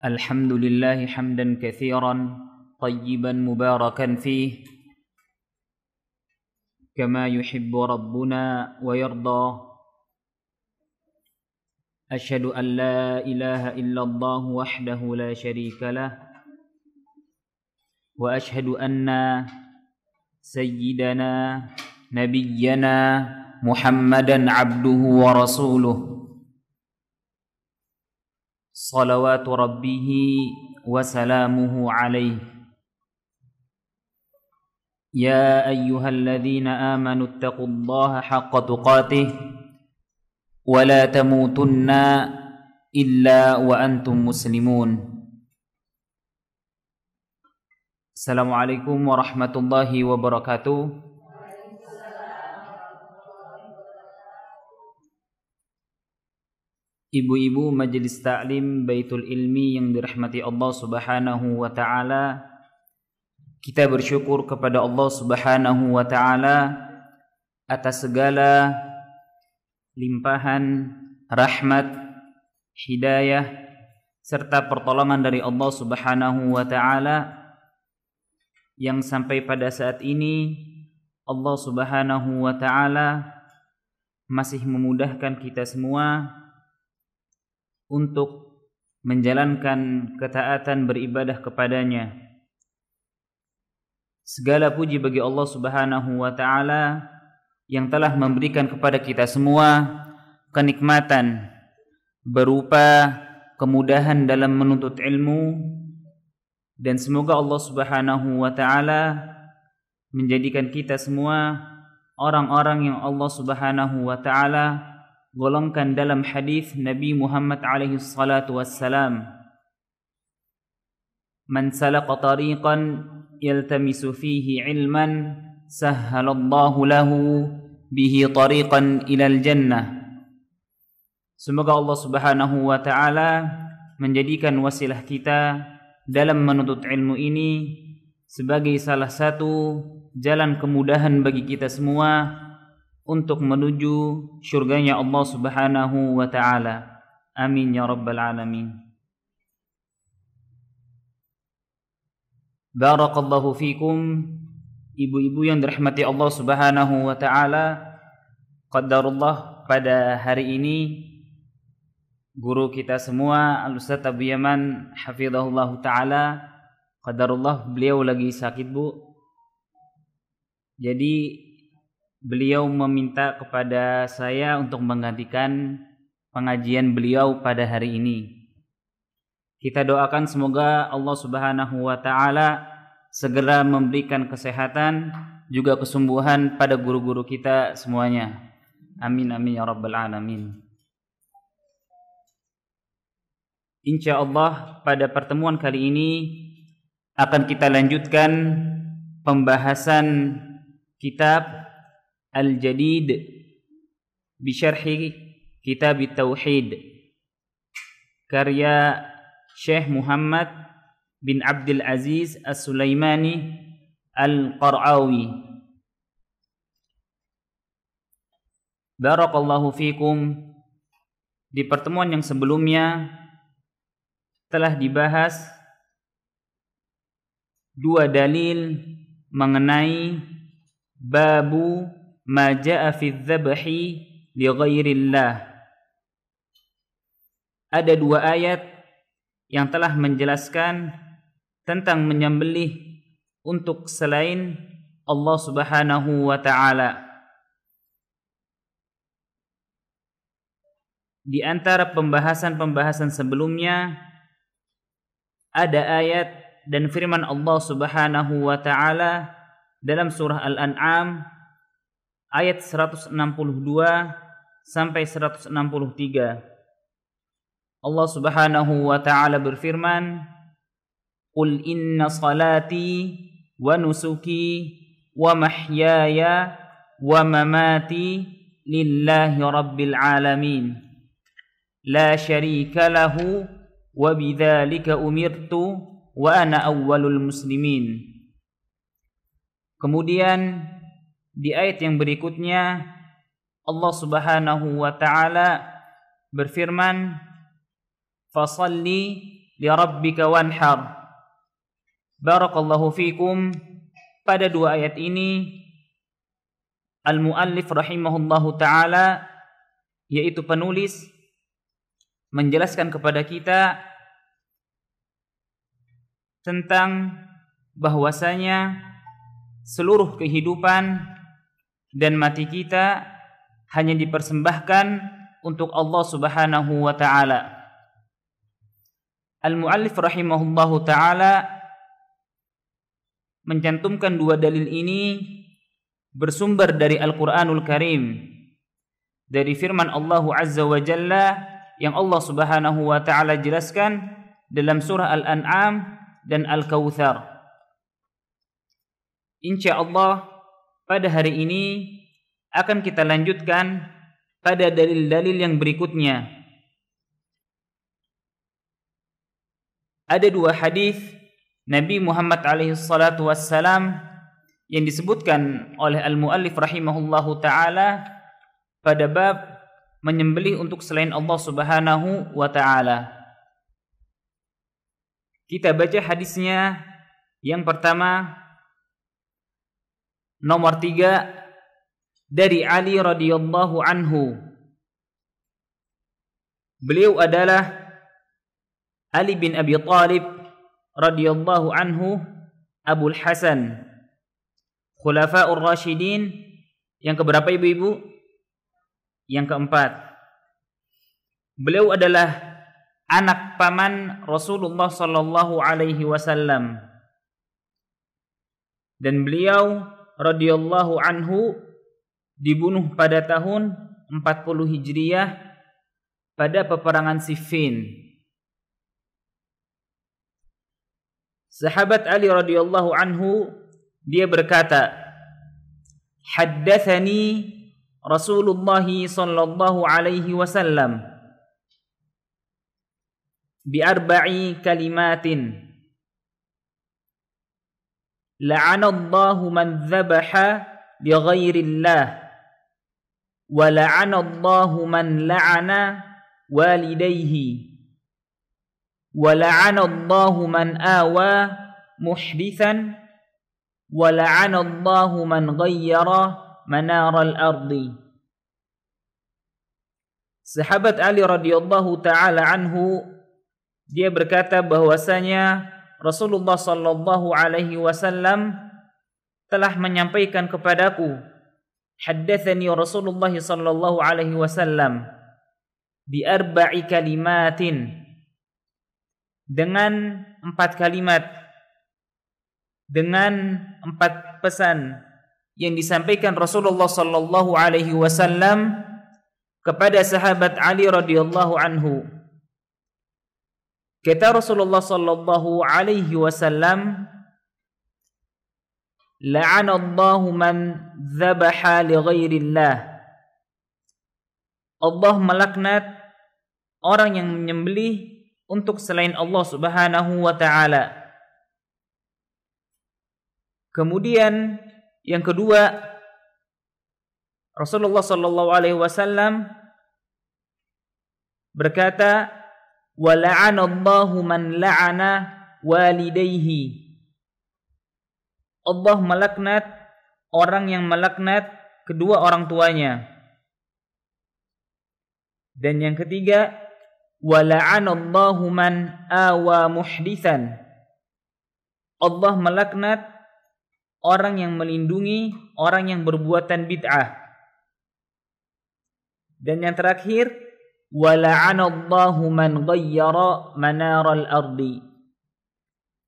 الحمد لله حمدا كثيرا طيبا مباركا فيه كما يحب ربنا ويرضى. أشهد أن لا إله إلا الله وحده لا شريك له، وأشهد أن سيدنا نبينا محمدا عبده ورسوله صلوات ربه وسلامه عليه. يا أيها الذين آمنوا اتقوا الله حق تقاته ولا تموتن إلا وأنتم مسلمون. السلام عليكم ورحمة الله وبركاته. Ibu-ibu Majelis Ta'lim Baitul Ilmi yang dirahmati Allah Subhanahu wa Ta'ala, kita bersyukur kepada Allah Subhanahu wa Ta'ala atas segala limpahan rahmat, hidayah serta pertolongan dari Allah Subhanahu wa Ta'ala yang sampai pada saat ini Allah Subhanahu wa Ta'ala masih memudahkan kita semua untuk menjalankan ketaatan beribadah kepadanya. Segala puji bagi Allah Subhanahu wa Ta'ala yang telah memberikan kepada kita semua kenikmatan berupa kemudahan dalam menuntut ilmu, dan semoga Allah Subhanahu wa Ta'ala menjadikan kita semua orang-orang yang Allah Subhanahu wa Ta'ala golongkan dalam hadis Nabi Muhammad alaihi salatu wassalam, man salaka tariqan yaltamisu fihi ilman sahhalallahu lahu bihi tariqan ilal jannah. Semoga Allah Subhanahu wa Ta'ala menjadikan wasilah kita dalam menuntut ilmu ini sebagai salah satu jalan kemudahan bagi kita semua untuk menuju syurganya Allah Subhanahu wa Ta'ala. Amin ya rabbal alamin. Barakallahu fikum, ibu-ibu yang dirahmati Allah Subhanahu wa Ta'ala. Qadarullah, pada hari ini guru kita semua Al-Ustaz Abu Yaman hafizahullah ta'ala, qadarullah beliau lagi sakit, Bu. Jadi beliau meminta kepada saya untuk menggantikan pengajian beliau pada hari ini. Kita doakan semoga Allah Subhanahu wa Ta'ala segera memberikan kesehatan juga kesembuhan pada guru-guru kita semuanya. Amin amin ya rabbal alamin. Insyaallah pada pertemuan kali ini akan kita lanjutkan pembahasan kitab Al-Jadid Bisyarhi Kitab Tauhid karya Syekh Muhammad bin Abdul Aziz As-Sulaimani Al-Qar'awi. Barakallahu fikum. Di pertemuan yang sebelumnya telah dibahas dua dalil mengenai babu ma jaa fi dzabhi li ghairillah. Ada dua ayat yang telah menjelaskan tentang menyembelih untuk selain Allah Subhanahu wa Ta'ala. Di antara pembahasan-pembahasan sebelumnya ada ayat dan firman Allah Subhanahu wa Ta'ala dalam surah Al-An'am ayat 162 sampai 163. Allah Subhanahu wa Ta'ala berfirman, "Qul inna salati wa nusuki wa mahyaya wa mamati lillahi rabbil alamin. La syarika lahu wa bidzalika umirtu wa ana awwalul muslimin." Kemudian di ayat yang berikutnya Allah Subhanahu wa Ta'ala berfirman, "Fasalli lirabbika wanhar. Barakallahu fikum. Pada dua ayat ini al-muallif rahimahullahu ta'ala, yaitu penulis, menjelaskan kepada kita tentang bahwasanya seluruh kehidupan dan mati kita hanya dipersembahkan untuk Allah Subhanahu wa ta'ala. Al-muallif rahimahullahu ta'ala mencantumkan dua dalil ini bersumber dari Al-Quranul Karim, dari firman Allah Azza wa Jalla yang Allah Subhanahu wa ta'ala jelaskan dalam surah Al-An'am dan Al-Kautsar. Insyaallah pada hari ini akan kita lanjutkan pada dalil-dalil yang berikutnya. Ada dua hadis Nabi Muhammad alaihi salatu wassalam yang disebutkan oleh al-muallif rahimahullahu ta'ala pada bab menyembelih untuk selain Allah Subhanahu wa ta'ala. Kita baca hadisnya. Yang pertama, nomor 3, dari Ali radhiyallahu anhu. Beliau adalah Ali bin Abi Thalib radhiyallahu anhu, Abul Hasan, Khulafaur Rasyidin. Yang keberapa ibu-ibu? Yang keempat. Beliau adalah anak paman Rasulullah sallallahu alaihi wasallam, dan beliau radhiyallahu anhu dibunuh pada tahun 40 Hijriyah pada peperangan Siffin. Sahabat Ali radhiyallahu anhu, dia berkata, haddatsani Rasulullah sallallahu alaihi wasallam bi arba'i kalimatin la'ana Allahu man dhabaha li ghairillah wa la'ana Allahu man la'ana walidayhi wa la'ana Allahu man awa muhdithan wa la'ana Allahu man ghayyara manaral ardi. Sahabat Ali radhiyallahu ta'ala anhu, dia berkata bahwasanya Rasulullah sallallahu alaihi wasallam telah menyampaikan kepadaku, haddatsani Rasulullah sallallahu alaihi wasallam bi arba'i kalimatin, dengan 4 kalimat, dengan 4 pesan yang disampaikan Rasulullah sallallahu alaihi wasallam kepada sahabat Ali radhiyallahu anhu. Kata Rasulullah sallallahu alaihi wasallam, la'ana Allahu man dzabaha li ghairillah. Allah melaknat orang yang menyembelih untuk selain Allah Subhanahu wa ta'ala. Kemudian yang kedua, Rasulullah sallallahu alaihi wasallam berkata, wa la'ana Allahu man la'ana walidayhi. Allah melaknat orang yang melaknat kedua orang tuanya. Dan yang ketiga, wa la'ana Allahu man awa muhdithan. Allah melaknat orang yang melindungi orang yang berbuatan bid'ah. Dan yang terakhir, wa la'ana Allahu man ghayyara manaral ardi.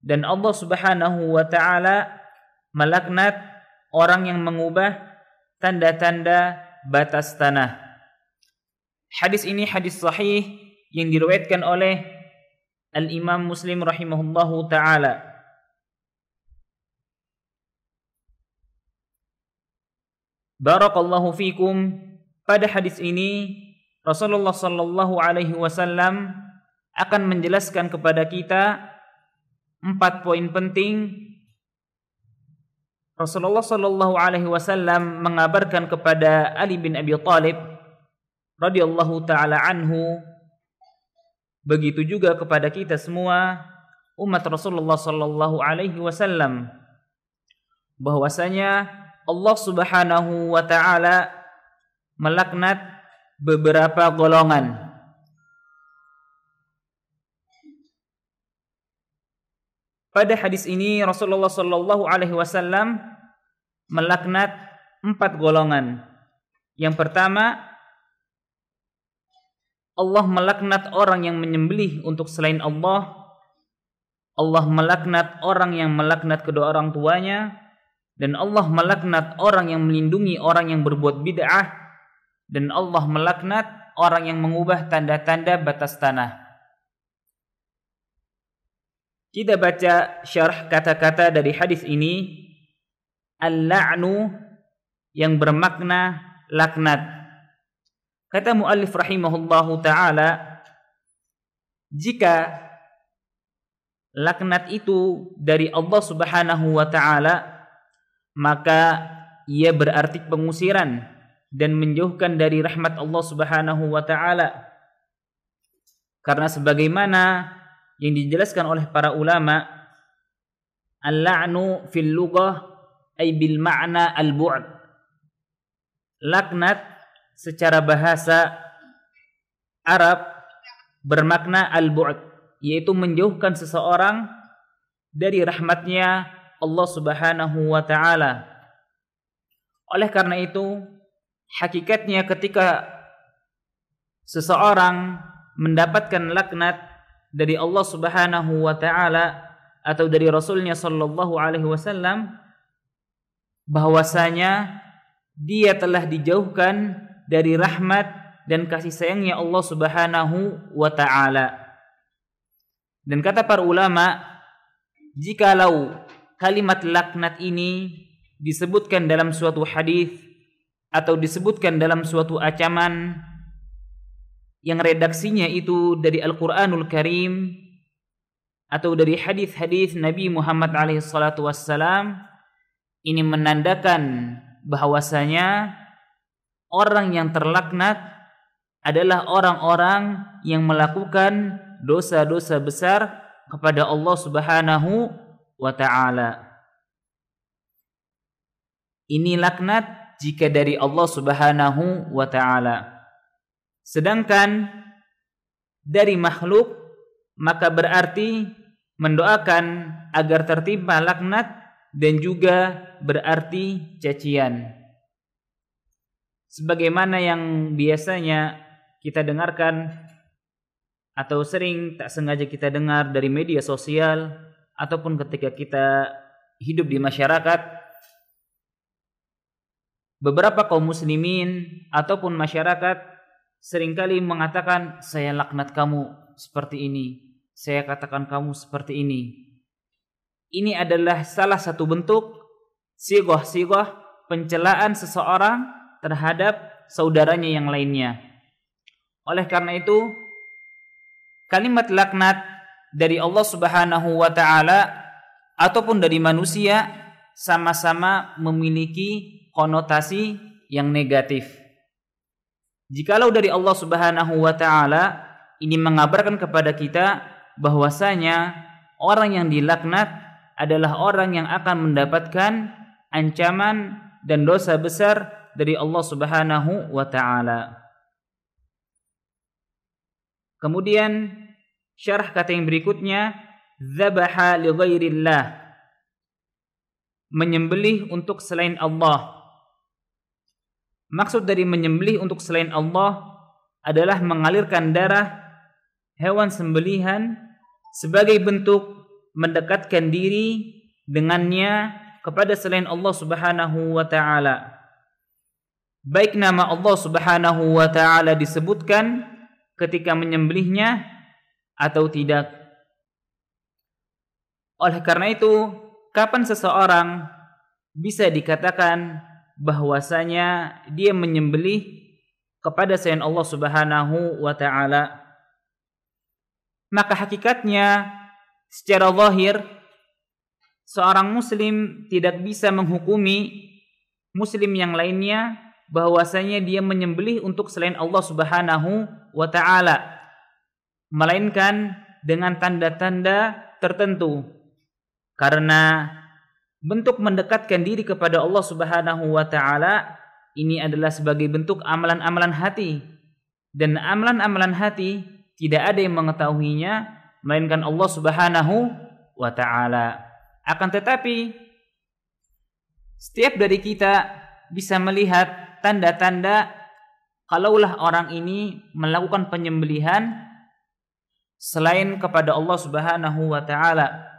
Dan Allah Subhanahu wa ta'ala melaknat orang yang mengubah tanda-tanda batas tanah. Hadis ini hadis sahih yang diriwayatkan oleh Al-Imam Muslim rahimahullahu ta'ala. Barakallahu fikum. Pada hadis ini Rasulullah sallallahu alaihi wasallam akan menjelaskan kepada kita 4 poin penting. Rasulullah sallallahu alaihi wasallam mengabarkan kepada Ali bin Abi Thalib radhiyallahu taala anhu begitu juga kepada kita semua umat Rasulullah sallallahu alaihi wasallam, bahwasanya Allah Subhanahu wa taala melaknat beberapa golongan. Pada hadis ini Rasulullah sallallahu alaihi wasallam melaknat 4 golongan. Yang pertama, Allah melaknat orang yang menyembelih untuk selain Allah. Allah melaknat orang yang melaknat kedua orang tuanya, dan Allah melaknat orang yang melindungi orang yang berbuat bid'ah, dan Allah melaknat orang yang mengubah tanda-tanda batas tanah. Kita baca syarah kata-kata dari hadis ini. Al-la'nu yang bermakna laknat. Kata muallif rahimahullahu ta'ala, jika laknat itu dari Allah Subhanahu wa ta'ala, maka ia berarti pengusiran dan menjauhkan dari rahmat Allah Subhanahu wa ta'ala. Karena sebagaimana yang dijelaskan oleh para ulama, al-la'nu fil lughah ay bil ma'na al-bu'd. Laknat secara bahasa Arab bermakna al-bu'd, yaitu menjauhkan seseorang dari rahmatnya Allah Subhanahu wa ta'ala. Oleh karena itu, hakikatnya ketika seseorang mendapatkan laknat dari Allah Subhanahu wa ta'ala atau dari Rasulnya sallallahu alaihi wasallam, bahwasanya dia telah dijauhkan dari rahmat dan kasih sayangnya Allah Subhanahu wa ta'ala. Dan kata para ulama, jikalau kalimat laknat ini disebutkan dalam suatu hadis atau disebutkan dalam suatu ancaman yang redaksinya itu dari Al-Qur'anul Karim atau dari hadis-hadis Nabi Muhammad SAW, ini menandakan bahwasanya orang yang terlaknat adalah orang-orang yang melakukan dosa-dosa besar kepada Allah Subhanahu wa ta'ala. Ini laknat jika dari Allah Subhanahu wa ta'ala. Sedangkan dari makhluk, maka berarti mendoakan agar tertimpa laknat dan juga berarti cacian. Sebagaimana yang biasanya kita dengarkan atau sering tak sengaja kita dengar dari media sosial ataupun ketika kita hidup di masyarakat, beberapa kaum muslimin ataupun masyarakat seringkali mengatakan, saya laknat kamu seperti ini, saya katakan kamu seperti ini. Ini adalah salah satu bentuk sighah-sighah pencelaan seseorang terhadap saudaranya yang lainnya. Oleh karena itu, kalimat laknat dari Allah Subhanahu wa ta'ala ataupun dari manusia sama-sama memiliki konotasi yang negatif. Jikalau dari Allah Subhanahu wa ta'ala, ini mengabarkan kepada kita bahwasanya orang yang dilaknat adalah orang yang akan mendapatkan ancaman dan dosa besar dari Allah Subhanahu wa ta'ala. Kemudian syarah kata yang berikutnya, dzabaha li ghairillah, menyembelih untuk selain Allah. Maksud dari menyembelih untuk selain Allah adalah mengalirkan darah hewan sembelihan sebagai bentuk mendekatkan diri dengannya kepada selain Allah Subhanahu wa ta'ala. Baik nama Allah Subhanahu wa ta'ala disebutkan ketika menyembelihnya atau tidak. Oleh karena itu, kapan seseorang bisa dikatakan bahwasanya dia menyembelih kepada selain Allah Subhanahu wa ta'ala? Maka hakikatnya secara zahir seorang muslim tidak bisa menghukumi muslim yang lainnya bahwasanya dia menyembelih untuk selain Allah Subhanahu wa ta'ala. melainkan dengan tanda-tanda tertentu. Karena bentuk mendekatkan diri kepada Allah Subhanahu wa taala ini adalah sebagai bentuk amalan-amalan hati, dan amalan-amalan hati tidak ada yang mengetahuinya melainkan Allah Subhanahu wa taala. Akan tetapi setiap dari kita bisa melihat tanda-tanda kalaulah orang ini melakukan penyembelihan selain kepada Allah Subhanahu wa taala.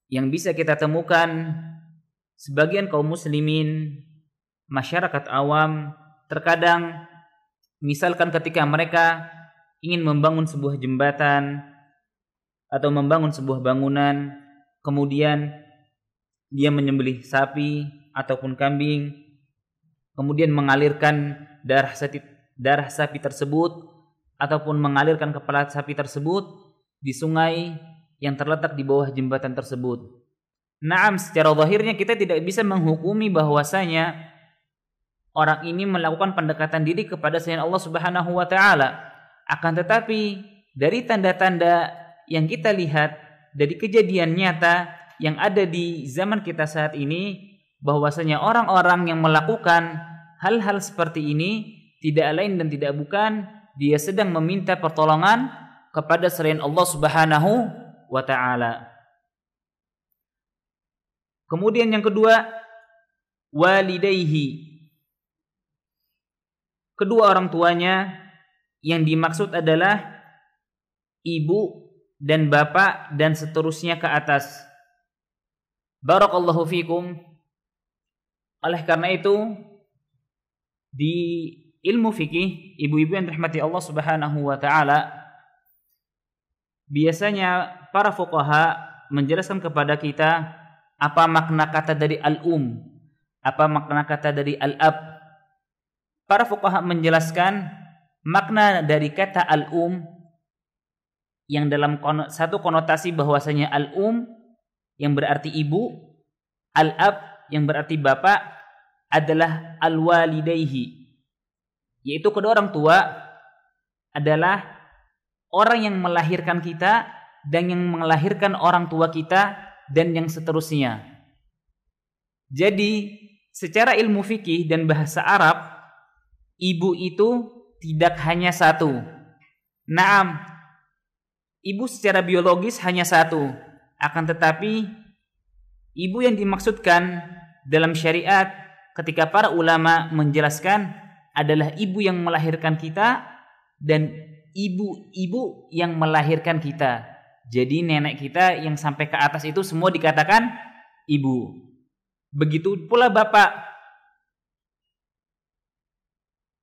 Yang bisa kita temukan sebagian kaum muslimin, masyarakat awam, terkadang misalkan ketika mereka ingin membangun sebuah jembatan atau membangun sebuah bangunan, kemudian dia menyembelih sapi ataupun kambing, kemudian mengalirkan darah sapi tersebut ataupun mengalirkan kepala sapi tersebut di sungai yang terletak di bawah jembatan tersebut. Naam, secara zahirnya kita tidak bisa menghukumi bahwasanya orang ini melakukan pendekatan diri kepada selain Allah Subhanahu wa taala. Akan tetapi dari tanda-tanda yang kita lihat dari kejadian nyata yang ada di zaman kita saat ini, bahwasanya orang-orang yang melakukan hal-hal seperti ini tidak lain dan tidak bukan dia sedang meminta pertolongan kepada selain Allah Subhanahu wa ta'ala. Kemudian yang kedua, walidayhi, kedua orang tuanya. Yang dimaksud adalah ibu dan bapak dan seterusnya ke atas. Barakallahu fikum. Oleh karena itu di ilmu fikih, ibu-ibu yang dirahmati Allah Subhanahu wa taala, biasanya para fuqaha menjelaskan kepada kita apa makna kata dari al-um, apa makna kata dari al-ab. Para fuqaha menjelaskan makna dari kata al-um yang dalam satu konotasi bahwasanya al-um yang berarti ibu, al-ab yang berarti bapak adalah al-walidayhi, yaitu kedua orang tua adalah orang yang melahirkan kita dan yang melahirkan orang tua kita dan yang seterusnya. Jadi secara ilmu fikih dan bahasa Arab, ibu itu tidak hanya satu. Naam, ibu secara biologis hanya satu. Akan tetapi ibu yang dimaksudkan dalam syariat ketika para ulama menjelaskan adalah ibu yang melahirkan kita dan ibu-ibu yang melahirkan kita. Jadi nenek kita yang sampai ke atas itu semua dikatakan ibu. Begitu pula bapak.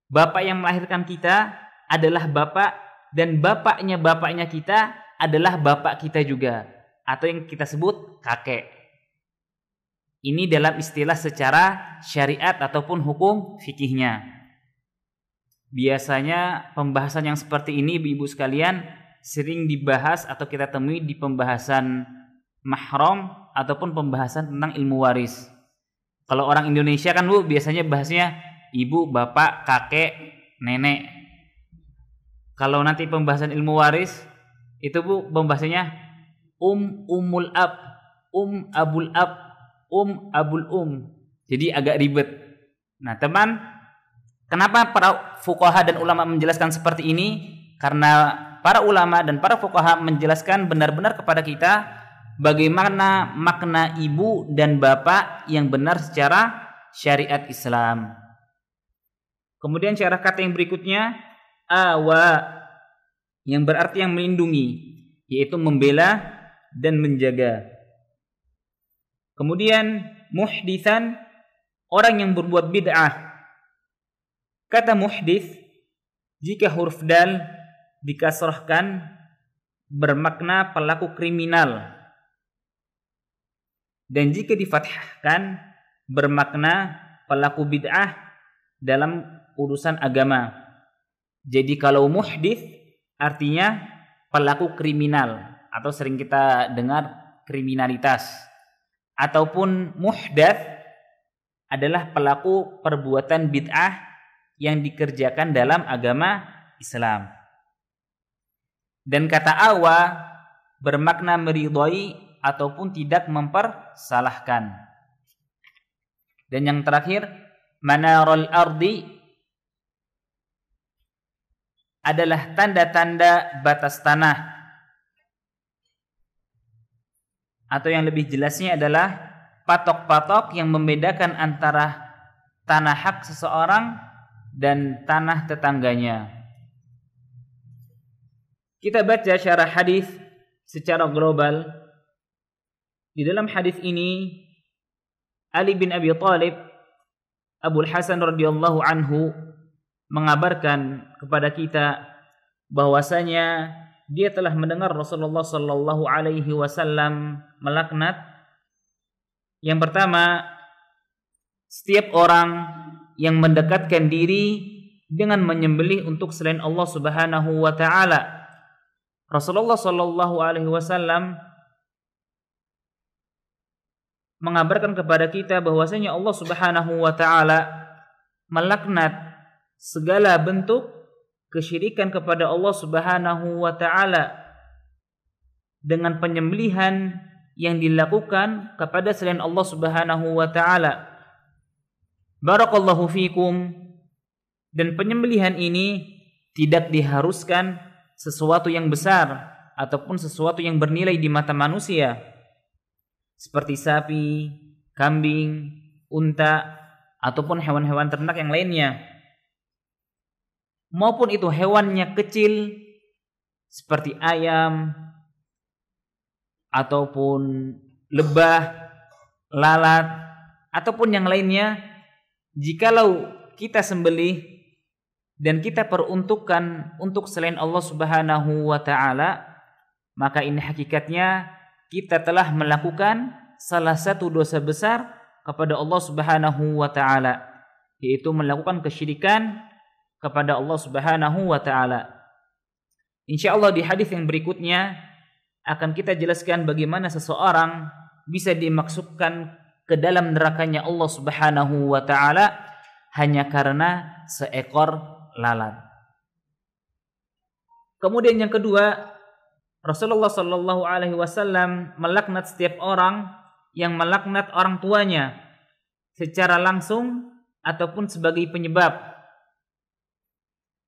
Bapak yang melahirkan kita adalah bapak dan bapaknya kita adalah bapak kita juga, atau yang kita sebut kakek. Ini dalam istilah secara syariat ataupun hukum fikihnya. Biasanya pembahasan yang seperti ini ibu-ibu sekalian sering dibahas atau kita temui di pembahasan mahram ataupun pembahasan tentang ilmu waris. Kalau orang Indonesia kan Bu biasanya bahasnya ibu, bapak, kakek, nenek. Kalau nanti pembahasan ilmu waris itu Bu pembahasannya umul ab, abul ab, abul Jadi agak ribet. Nah, teman, kenapa para fuqaha dan ulama menjelaskan seperti ini? Karena para ulama dan para fuqaha menjelaskan benar-benar kepada kita bagaimana makna ibu dan bapak yang benar secara syariat Islam. Kemudian cara kata yang berikutnya awa, yang berarti yang melindungi, yaitu membela dan menjaga. Kemudian muhditsan, orang yang berbuat bid'ah. Kata muhdits jika huruf dal dikasrahkan bermakna pelaku kriminal, dan jika difathahkan bermakna pelaku bid'ah dalam urusan agama. Jadi kalau muhdits artinya pelaku kriminal atau sering kita dengar kriminalitas, ataupun muhdats adalah pelaku perbuatan bid'ah yang dikerjakan dalam agama Islam. Dan kata awa bermakna meridhai ataupun tidak mempersalahkan. Dan yang terakhir, manarul ardi adalah tanda-tanda batas tanah. Atau yang lebih jelasnya adalah patok-patok yang membedakan antara tanah hak seseorang dan tanah tetangganya. Kita baca syarah hadis secara global. Di dalam hadis ini Ali bin Abi Thalib, Abul Hasan radhiyallahu anhu mengabarkan kepada kita bahwasanya dia telah mendengar Rasulullah sallallahu alaihi wasallam melaknat. Yang pertama, setiap orang yang mendekatkan diri dengan menyembelih untuk selain Allah Subhanahu wa taala. Rasulullah sallallahu alaihi wasallam mengabarkan kepada kita bahwasanya Allah Subhanahu wa taala melaknat segala bentuk kesyirikan kepada Allah Subhanahu wa taala dengan penyembelihan yang dilakukan kepada selain Allah Subhanahu wa taala. Barakallahu fikum. Dan penyembelihan ini tidak diharuskan sesuatu yang besar ataupun sesuatu yang bernilai di mata manusia, seperti sapi, kambing, unta, ataupun hewan-hewan ternak yang lainnya. Maupun itu hewannya kecil seperti ayam ataupun lebah, lalat, ataupun yang lainnya, jikalau kita sembelih dan kita peruntukkan untuk selain Allah Subhanahu wa taala, maka ini hakikatnya kita telah melakukan salah satu dosa besar kepada Allah Subhanahu wa taala, yaitu melakukan kesyirikan kepada Allah Subhanahu wa taala. Insyaallah di hadis yang berikutnya akan kita jelaskan bagaimana seseorang bisa dimasukkan ke dalam nerakanya Allah Subhanahu wa taala hanya karena seekor lalat. Kemudian yang kedua, Rasulullah sallallahu alaihi wasallam melaknat setiap orang yang melaknat orang tuanya secara langsung ataupun sebagai penyebab.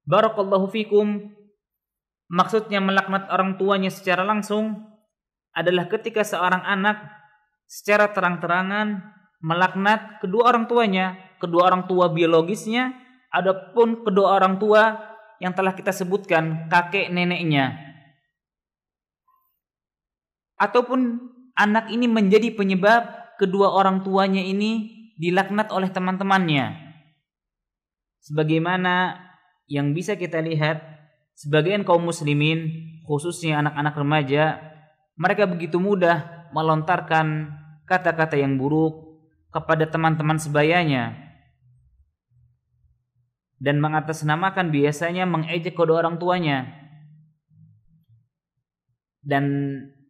Barakallahu fikum. Maksudnya melaknat orang tuanya secara langsung adalah ketika seorang anak secara terang-terangan melaknat kedua orang tuanya, kedua orang tua biologisnya, adapun kedua orang tua yang telah kita sebutkan, kakek neneknya. Ataupun anak ini menjadi penyebab kedua orang tuanya ini dilaknat oleh teman-temannya. Sebagaimana yang bisa kita lihat, sebagian kaum muslimin, khususnya anak-anak remaja, mereka begitu mudah melontarkan kata-kata yang buruk kepada teman-teman sebayanya dan mengatasnamakan biasanya mengejek kedua orang tuanya. Dan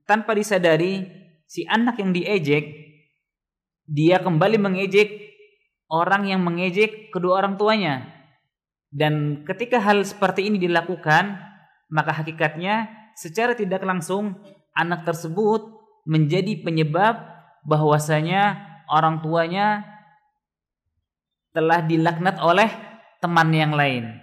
tanpa disadari, si anak yang diejek, dia kembali mengejek orang yang mengejek kedua orang tuanya. Dan ketika hal seperti ini dilakukan, maka hakikatnya secara tidak langsung anak tersebut menjadi penyebab bahwasanya orang tuanya telah dilaknat oleh teman yang lain.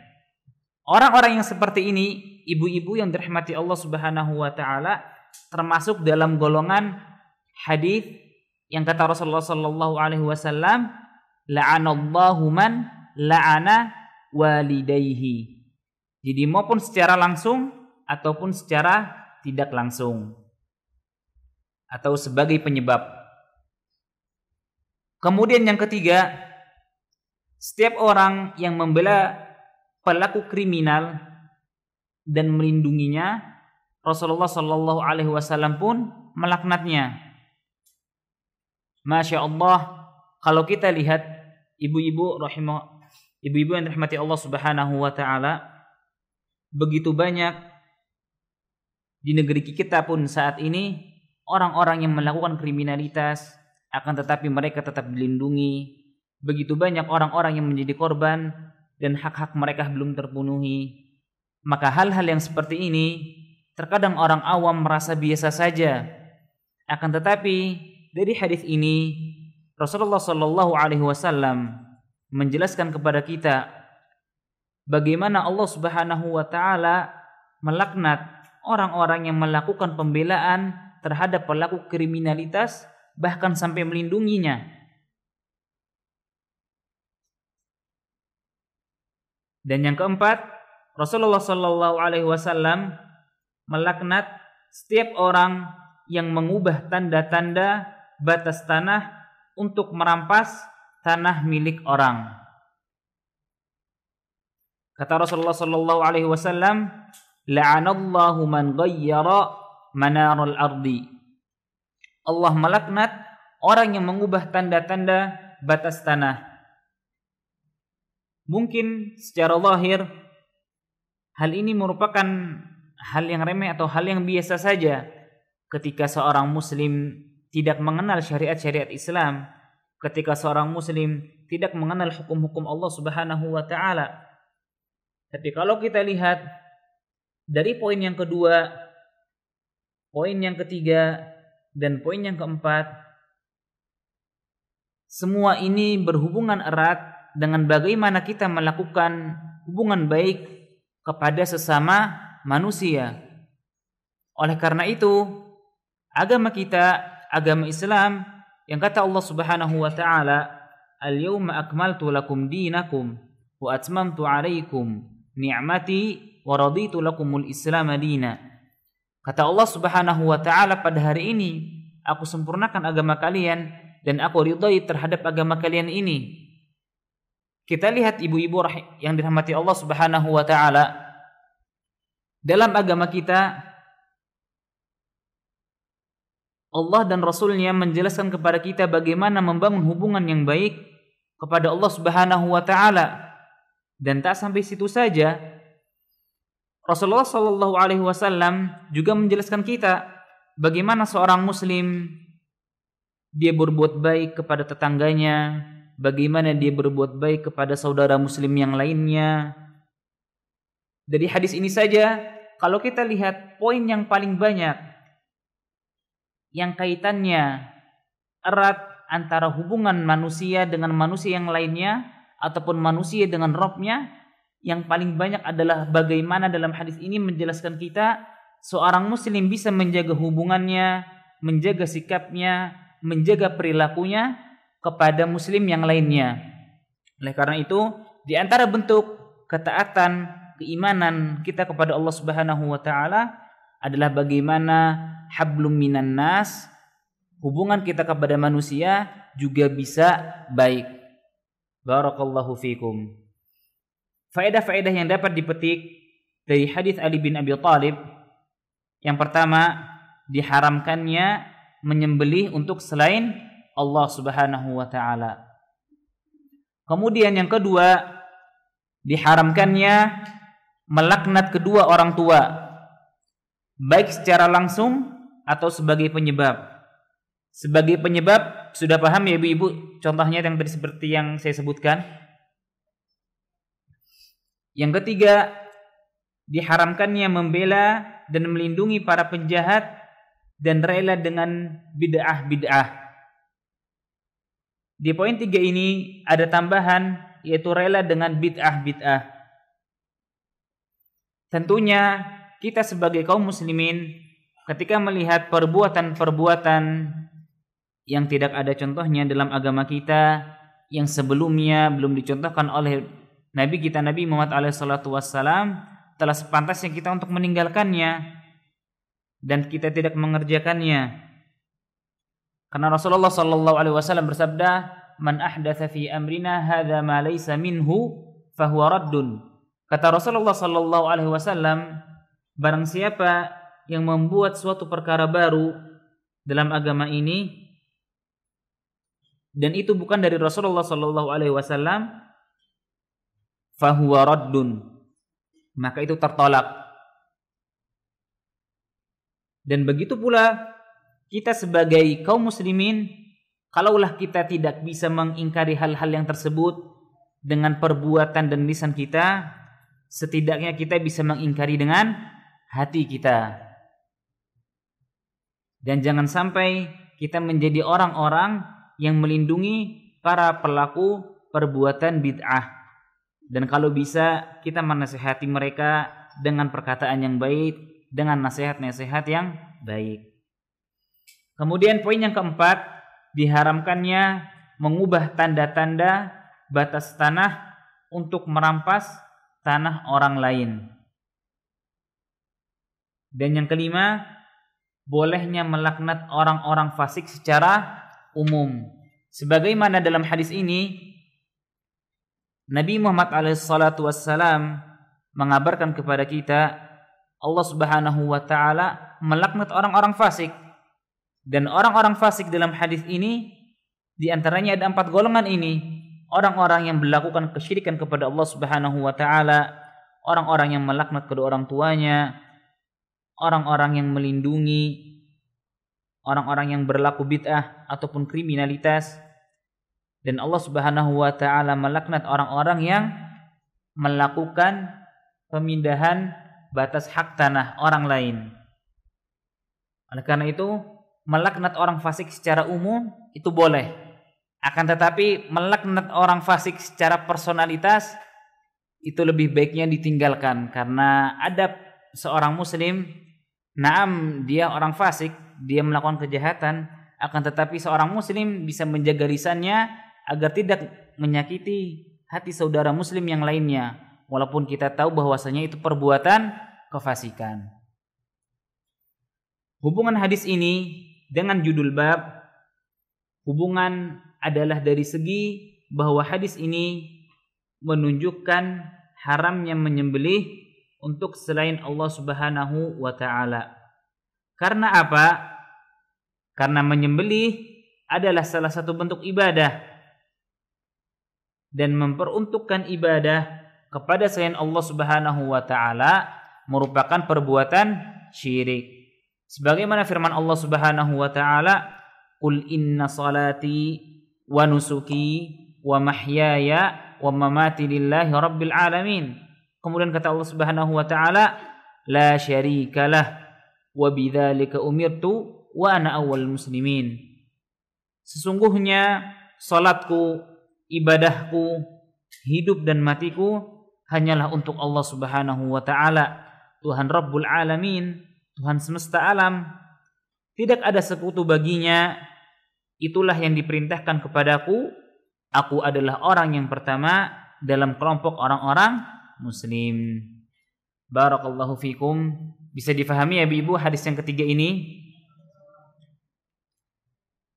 Orang-orang yang seperti ini, ibu-ibu yang dirahmati Allah Subhanahu wa taala, termasuk dalam golongan hadis yang kata Rasulullah sallallahu alaihi wasallam, la'anallahu man la'ana walidayhi. Jadi maupun secara langsung ataupun secara tidak langsung atau sebagai penyebab. Kemudian yang ketiga, setiap orang yang membela pelaku kriminal dan melindunginya, Rasulullah sallallahu alaihi wasallam pun melaknatnya. Masya Allah, kalau kita lihat ibu-ibu yang dirahmati Allah Subhanahu wa taala, begitu banyak di negeri kita pun saat ini orang-orang yang melakukan kriminalitas, akan tetapi mereka tetap dilindungi. Begitu banyak orang-orang yang menjadi korban dan hak-hak mereka belum terpenuhi. Maka hal-hal yang seperti ini terkadang orang awam merasa biasa saja. Akan tetapi dari hadis ini Rasulullah Shallallahu Alaihi Wasallam menjelaskan kepada kita bagaimana Allah Subhanahu Wa Taala melaknat orang-orang yang melakukan pembelaan terhadap pelaku kriminalitas, bahkan sampai melindunginya. Dan yang keempat, Rasulullah Shallallahu Alaihi Wasallam melaknat setiap orang yang mengubah tanda-tanda batas tanah untuk merampas tanah milik orang. Kata Rasulullah Shallallahu Alaihi Wasallam, "La'anallahu man ghayyara manaral ardi." Allah melaknat orang yang mengubah tanda-tanda batas tanah. Mungkin secara zahir hal ini merupakan hal yang remeh atau hal yang biasa saja ketika seorang muslim tidak mengenal syariat-syariat Islam, ketika seorang muslim tidak mengenal hukum-hukum Allah Subhanahu wa taala. Tapi kalau kita lihat dari poin yang kedua, poin yang ketiga, dan poin yang keempat, semua ini berhubungan erat dengan bagaimana kita melakukan hubungan baik kepada sesama manusia. Oleh karena itu, agama kita, agama Islam, yang kata Allah Subhanahu wa taala, "Al-yawma akmaltu lakum dinakum wa atmamtu 'alaikum ni'mati wa raditu lakumul Islam madina." Kata Allah Subhanahu wa taala, pada hari ini aku sempurnakan agama kalian dan aku ridai terhadap agama kalian ini. Kita lihat ibu-ibu yang dirahmati Allah Subhanahu wa taala, dalam agama kita Allah dan Rasulnya menjelaskan kepada kita bagaimana membangun hubungan yang baik kepada Allah Subhanahu wa taala. Dan tak sampai situ saja, Rasulullah Shallallahu Alaihi Wasallam juga menjelaskan kita bagaimana seorang muslim dia berbuat baik kepada tetangganya, bagaimana dia berbuat baik kepada saudara muslim yang lainnya. Dari hadis ini saja, kalau kita lihat poin yang paling banyak yang kaitannya erat antara hubungan manusia dengan manusia yang lainnya ataupun manusia dengan Rabb-nya, yang paling banyak adalah bagaimana dalam hadis ini menjelaskan kita seorang muslim bisa menjaga hubungannya, menjaga sikapnya, menjaga perilakunya kepada muslim yang lainnya. Oleh karena itu, di antara bentuk ketaatan, keimanan kita kepada Allah Subhanahu wa taala adalah bagaimana hablum minan nas, hubungan kita kepada manusia juga bisa baik. Barakallahu fikum. Faedah-faedah yang dapat dipetik dari hadis Ali bin Abi Thalib. Yang pertama, diharamkannya menyembelih untuk selain Allah Subhanahu wa taala. Kemudian yang kedua, diharamkannya melaknat kedua orang tua, baik secara langsung atau sebagai penyebab. Sebagai penyebab sudah paham ya ibu-ibu, contohnya yang tadi seperti yang saya sebutkan. Yang ketiga, diharamkannya membela dan melindungi para penjahat dan rela dengan bid'ah-bid'ah. Di poin 3 ini ada tambahan, yaitu rela dengan bid'ah-bid'ah. Tentunya kita sebagai kaum muslimin ketika melihat perbuatan-perbuatan yang tidak ada contohnya dalam agama kita, yang sebelumnya belum dicontohkan oleh Nabi kita Nabi Muhammad SAW, telah sepantasnya kita untuk meninggalkannya dan kita tidak mengerjakannya. Karena Rasulullah SAW bersabda, "Man ahdatsa fi amrina hadza ma laysa minhu fahuwa raddun." Kata Rasulullah SAW, barang siapa yang membuat suatu perkara baru dalam agama ini dan itu bukan dari Rasulullah SAW, fahuwa raddun, maka itu tertolak. Dan begitu pula kita sebagai kaum muslimin, kalaulah kita tidak bisa mengingkari hal-hal yang tersebut dengan perbuatan dan lisan kita, setidaknya kita bisa mengingkari dengan hati kita. Dan jangan sampai kita menjadi orang-orang yang melindungi para pelaku perbuatan bid'ah. Dan kalau bisa kita menasihati mereka dengan perkataan yang baik, dengan nasihat-nasihat yang baik. Kemudian poin yang keempat, diharamkannya mengubah tanda-tanda batas tanah untuk merampas tanah orang lain. Dan yang kelima, bolehnya melaknat orang-orang fasik secara umum. Sebagaimana dalam hadis ini Nabi Muhammad SAW mengabarkan kepada kita Allah Subhanahu wa taala melaknat orang-orang fasik. Dan orang-orang fasik dalam hadis ini di antaranya ada 4 golongan ini. Orang-orang yang melakukan kesyirikan kepada Allah Subhanahu wa taala, orang-orang yang melaknat kedua orang tuanya, orang-orang yang melindungi orang-orang yang berlaku bid'ah ataupun kriminalitas, dan Allah Subhanahu wa taala melaknat orang-orang yang melakukan pemindahan batas hak tanah orang lain. Oleh karena itu, melaknat orang fasik secara umum itu boleh. Akan tetapi melaknat orang fasik secara personalitas itu lebih baiknya ditinggalkan, karena ada seorang muslim, naam dia orang fasik, dia melakukan kejahatan, akan tetapi seorang muslim bisa menjaga lisannya agar tidak menyakiti hati saudara muslim yang lainnya, walaupun kita tahu bahwasanya itu perbuatan kefasikan. Hubungan hadis ini dengan judul bab, hubungan adalah dari segi bahwa hadis ini menunjukkan haramnya menyembelih untuk selain Allah Subhanahu wa taala. Karena apa? Karena menyembelih adalah salah satu bentuk ibadah, dan memperuntukkan ibadah kepada selain Allah Subhanahu wa taala merupakan perbuatan syirik. Sebagaimana firman Allah Subhanahu wa taala, "Qul inna salati wa nusuki wa mahyaya wa mamati lillahi rabbil alamin." Kemudian kata Allah Subhanahu wa taala, "La syarikalah wa bidzalika umirtu wa ana awwalul muslimin." Sesungguhnya salatku, ibadahku, hidup dan matiku hanyalah untuk Allah Subhanahu wa taala, Tuhan Rabbul Alamin, Tuhan semesta alam. Tidak ada sekutu baginya. Itulah yang diperintahkan kepadaku. Aku adalah orang yang pertama dalam kelompok orang-orang muslim. Barakallahu fikum. Bisa difahami ya Ibu hadis yang ketiga ini?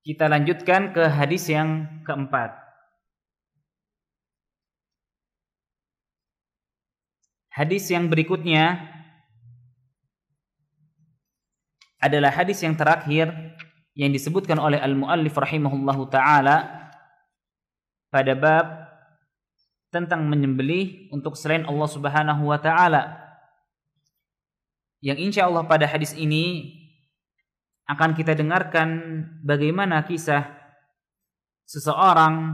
Kita lanjutkan ke hadis yang keempat. Hadis yang berikutnya adalah hadis yang terakhir yang disebutkan oleh al-muallif rahimahullahu taala pada bab tentang menyembelih untuk selain Allah Subhanahu wa taala. Yang insyaallah pada hadis ini akan kita dengarkan bagaimana kisah seseorang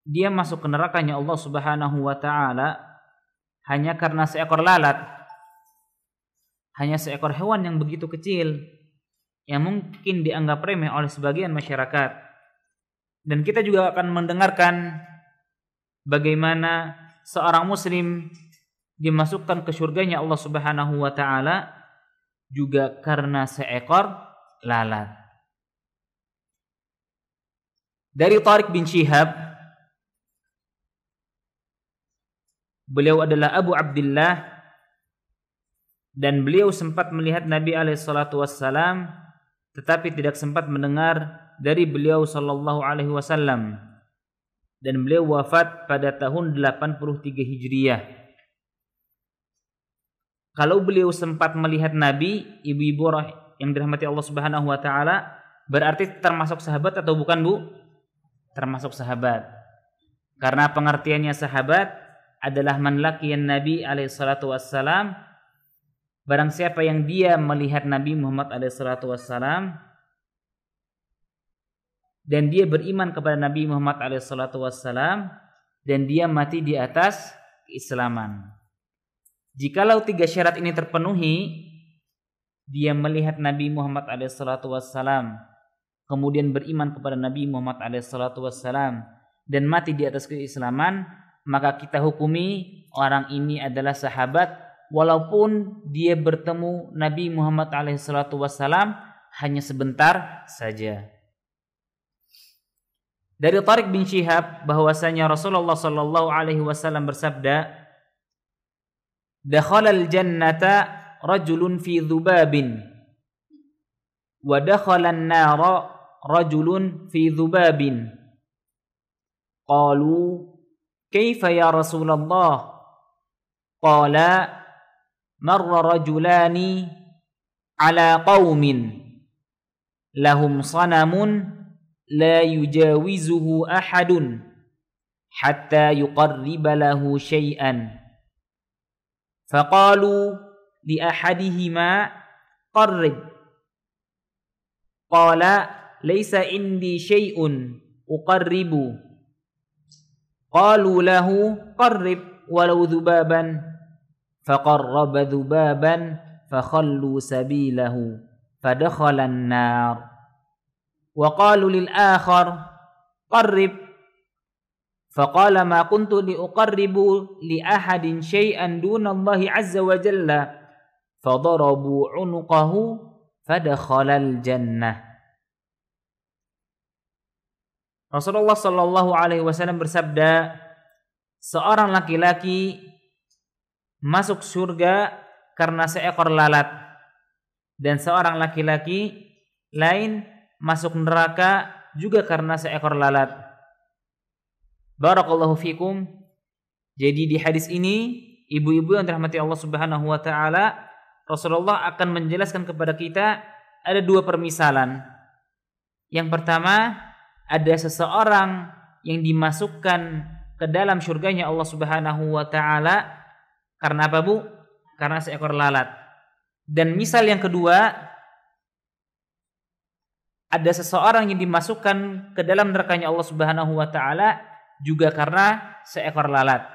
dia masuk ke nerakanya Allah Subhanahu wa taala hanya karena seekor lalat, hanya seekor hewan yang begitu kecil yang mungkin dianggap remeh oleh sebagian masyarakat. Dan kita juga akan mendengarkan bagaimana seorang muslim dimasukkan ke surganya Allah Subhanahu wa taala juga karena seekor lalat. Dari Tariq bin Syihab, beliau adalah Abu Abdullah, dan beliau sempat melihat Nabi SAW, tetapi tidak sempat mendengar dari beliau sallallahu alaihi wasallam, dan beliau wafat pada tahun 83 Hijriah. Kalau beliau sempat melihat Nabi, ibu-ibu yang dirahmati Allah Subhanahu wa taala, berarti termasuk sahabat atau bukan, Bu? Termasuk sahabat. Karena pengertiannya sahabat adalah man laqiyan Nabi alaihi salatu wassalam, barang siapa yang dia melihat Nabi Muhammad SAW dan dia beriman kepada Nabi Muhammad SAW dan dia mati di atas keislaman. Jikalau 3 syarat ini terpenuhi, dia melihat Nabi Muhammad SAW, kemudian beriman kepada Nabi Muhammad SAW dan mati di atas keislaman, maka kita hukumi orang ini adalah sahabat walaupun dia bertemu Nabi Muhammad SAW hanya sebentar saja. Dari Tariq bin Syihab bahwasanya Rasulullah SAW bersabda, "Dakhalal jannata rajulun fi dhubabin wa dakhalan nara rajulun fi dhubabin." Qalu, "Kaifa ya Rasulullah?" Qala, "Marra rajulani ala qaumin lahum sanamun la yujawizuhu ahadun hatta yuqarriba lahu syai'an. Faqalu li ahadihima qarrib. Qala laysa indi syai'un uqarribu. Qalu lahu qarrib walau dhubaban. Faqarraba dhubaban fakhallu sabilahu fadakhala an-nar. Wa qalu lil akhar qarrib. Faqala ma kuntu liuqarribu li ahadin syai'an dunallahi azza wa jalla. Fadarabu unuqahu fadakhalal jannah. Rasulullah sallallahu alaihi wasallam bersabda, seorang laki-laki masuk surga karena seekor lalat, dan seorang laki-laki lain masuk neraka juga karena seekor lalat. Barakallahu fikum. Jadi di hadis ini, ibu-ibu yang dirahmati Allah Subhanahu wa taala, Rasulullah akan menjelaskan kepada kita ada dua permisalan. Yang pertama, ada seseorang yang dimasukkan ke dalam surganya Allah Subhanahu wa taala karena apa, Bu? Karena seekor lalat. Dan misal yang kedua, ada seseorang yang dimasukkan ke dalam nerakanya Allah Subhanahu wa taala juga karena seekor lalat.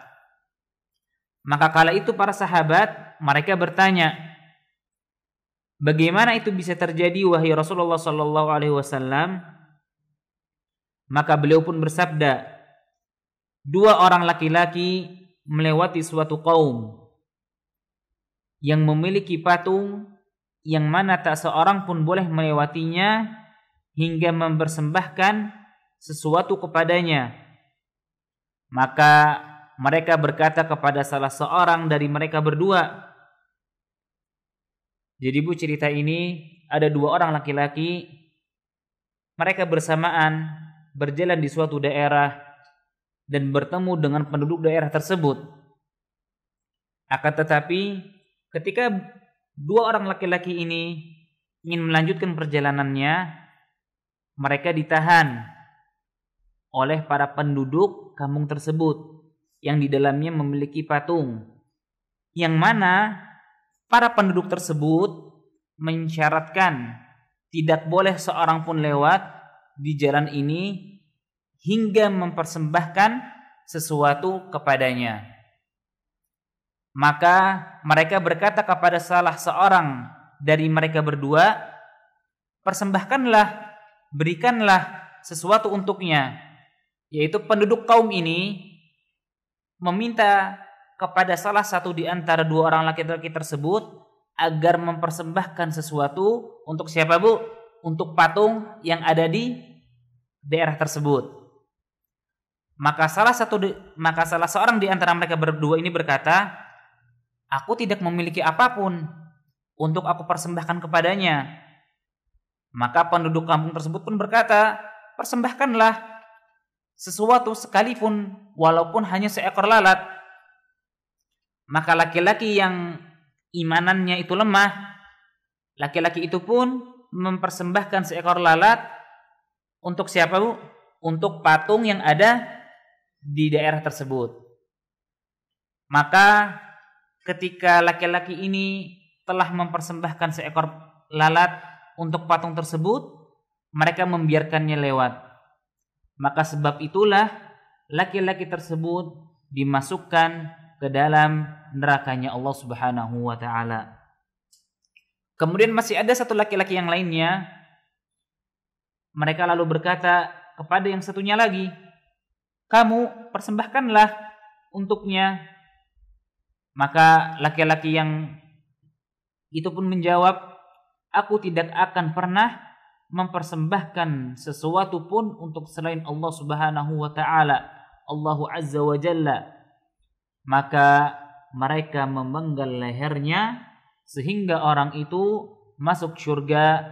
Maka kala itu para sahabat mereka bertanya, bagaimana itu bisa terjadi wahai Rasulullah sallallahu alaihi wasallam? Maka beliau pun bersabda, dua orang laki-laki melewati suatu kaum yang memiliki patung yang mana tak seorang pun boleh melewatinya hingga mempersembahkan sesuatu kepadanya. Maka mereka berkata kepada salah seorang dari mereka berdua. Jadi Bu, cerita ini ada dua orang laki-laki, mereka bersamaan berjalan di suatu daerah dan bertemu dengan penduduk daerah tersebut. Akan tetapi ketika dua orang laki-laki ini ingin melanjutkan perjalanannya, mereka ditahan oleh para penduduk kampung tersebut yang di dalamnya memiliki patung, yang mana para penduduk tersebut mensyaratkan tidak boleh seorang pun lewat di jalan ini hingga mempersembahkan sesuatu kepadanya. Maka mereka berkata kepada salah seorang dari mereka berdua, persembahkanlah, berikanlah sesuatu untuknya. Yaitu penduduk kaum ini meminta kepada salah satu di antara dua orang laki-laki tersebut agar mempersembahkan sesuatu untuk siapa, Bu? Untuk patung yang ada di daerah tersebut. Maka salah seorang di antara mereka berdua ini berkata, aku tidak memiliki apapun untuk aku persembahkan kepadanya. Maka penduduk kampung tersebut pun berkata, persembahkanlah sesuatu sekalipun walaupun hanya seekor lalat. Maka laki-laki yang imanannya itu lemah, laki-laki itu pun mempersembahkan seekor lalat untuk siapa, Bu? Untuk patung yang ada di daerah tersebut. Maka ketika laki-laki ini telah mempersembahkan seekor lalat untuk patung tersebut, mereka membiarkannya lewat. Maka sebab itulah laki-laki tersebut dimasukkan ke dalam nerakanya Allah Subhanahu wa taala. Kemudian masih ada satu laki-laki yang lainnya. Mereka lalu berkata kepada yang satunya lagi, kamu persembahkanlah untuknya. Maka laki-laki yang itu pun menjawab, aku tidak akan pernah mempersembahkan sesuatu pun untuk selain Allah Subhanahu wa taala, Allahu Azza wa Jalla. Maka mereka memenggal lehernya sehingga orang itu masuk surga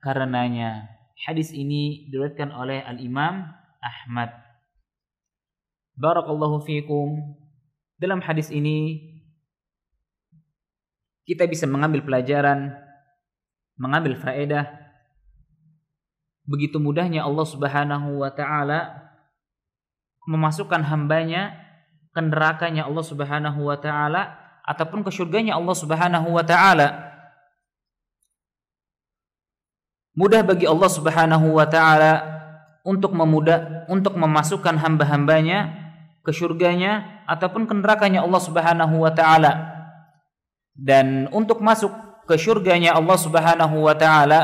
karenanya. Hadis ini diriwayatkan oleh Al-Imam Ahmad. Barakallahu fiikum. Dalam hadis ini kita bisa mengambil pelajaran, mengambil faedah. Begitu mudahnya Allah Subhanahu wa taala memasukkan hambanya ke nerakanya Allah Subhanahu wa taala ataupun ke surganya Allah Subhanahu wa taala. Mudah bagi Allah Subhanahu wa taala untuk memasukkan hamba-hambanya ke surganya ataupun ke nerakanya Allah Subhanahu wa taala. Dan untuk masuk ke surganya Allah Subhanahu wa taala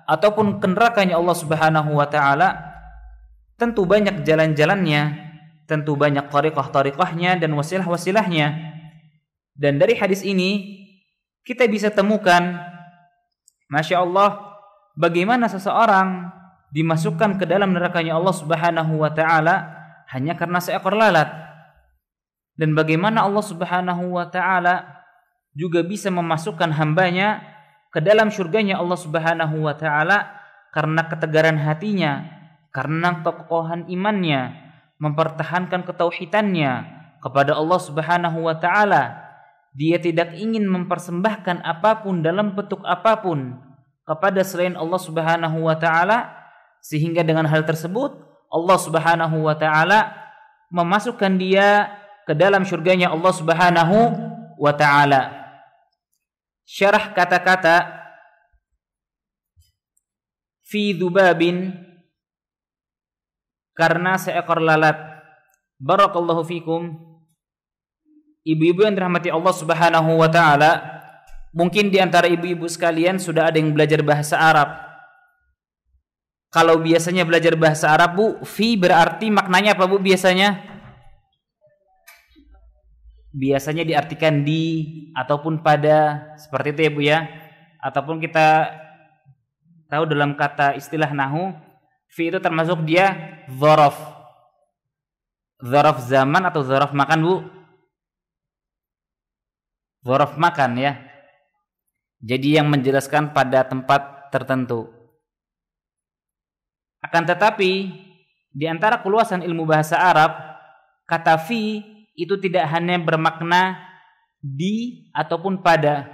ataupun ke nerakanya Allah Subhanahu wa taala tentu banyak jalan-jalannya, tentu banyak thariqah-thariqahnya dan wasilah-wasilahnya. Dan dari hadis ini kita bisa temukan, Masya Allah, bagaimana seseorang dimasukkan ke dalam nerakanya Allah Subhanahu wa taala hanya karena seekor lalat. Dan bagaimana Allah Subhanahu wa taala juga bisa memasukkan hambanya ke dalam surganya Allah Subhanahu wa taala karena ketegaran hatinya, karena kekokohan imannya, mempertahankan ketauhidannya kepada Allah Subhanahu wa taala. Dia tidak ingin mempersembahkan apapun dalam bentuk apapun kepada selain Allah Subhanahu wa taala, sehingga dengan hal tersebut Allah Subhanahu wa taala memasukkan dia ke dalam surganya Allah Subhanahu wa taala. Syarah kata-kata fi dzubabin, karena seekor lalat. Barakallahu fikum. Ibu-ibu yang dirahmati Allah Subhanahu wa taala, mungkin di antara ibu-ibu sekalian sudah ada yang belajar bahasa Arab. Kalau biasanya belajar bahasa Arab, Bu, fi berarti maknanya apa, Bu, biasanya? Biasanya diartikan di ataupun pada, seperti itu ya, Bu ya. Ataupun kita tahu dalam kata istilah nahwu, fi itu termasuk dia dzaraf. Dzaraf zaman atau dzaraf makan, Bu? Dzaraf makan ya. Jadi yang menjelaskan pada tempat tertentu. Akan tetapi di antara keluasan ilmu bahasa Arab, kata fi itu tidak hanya bermakna di ataupun pada.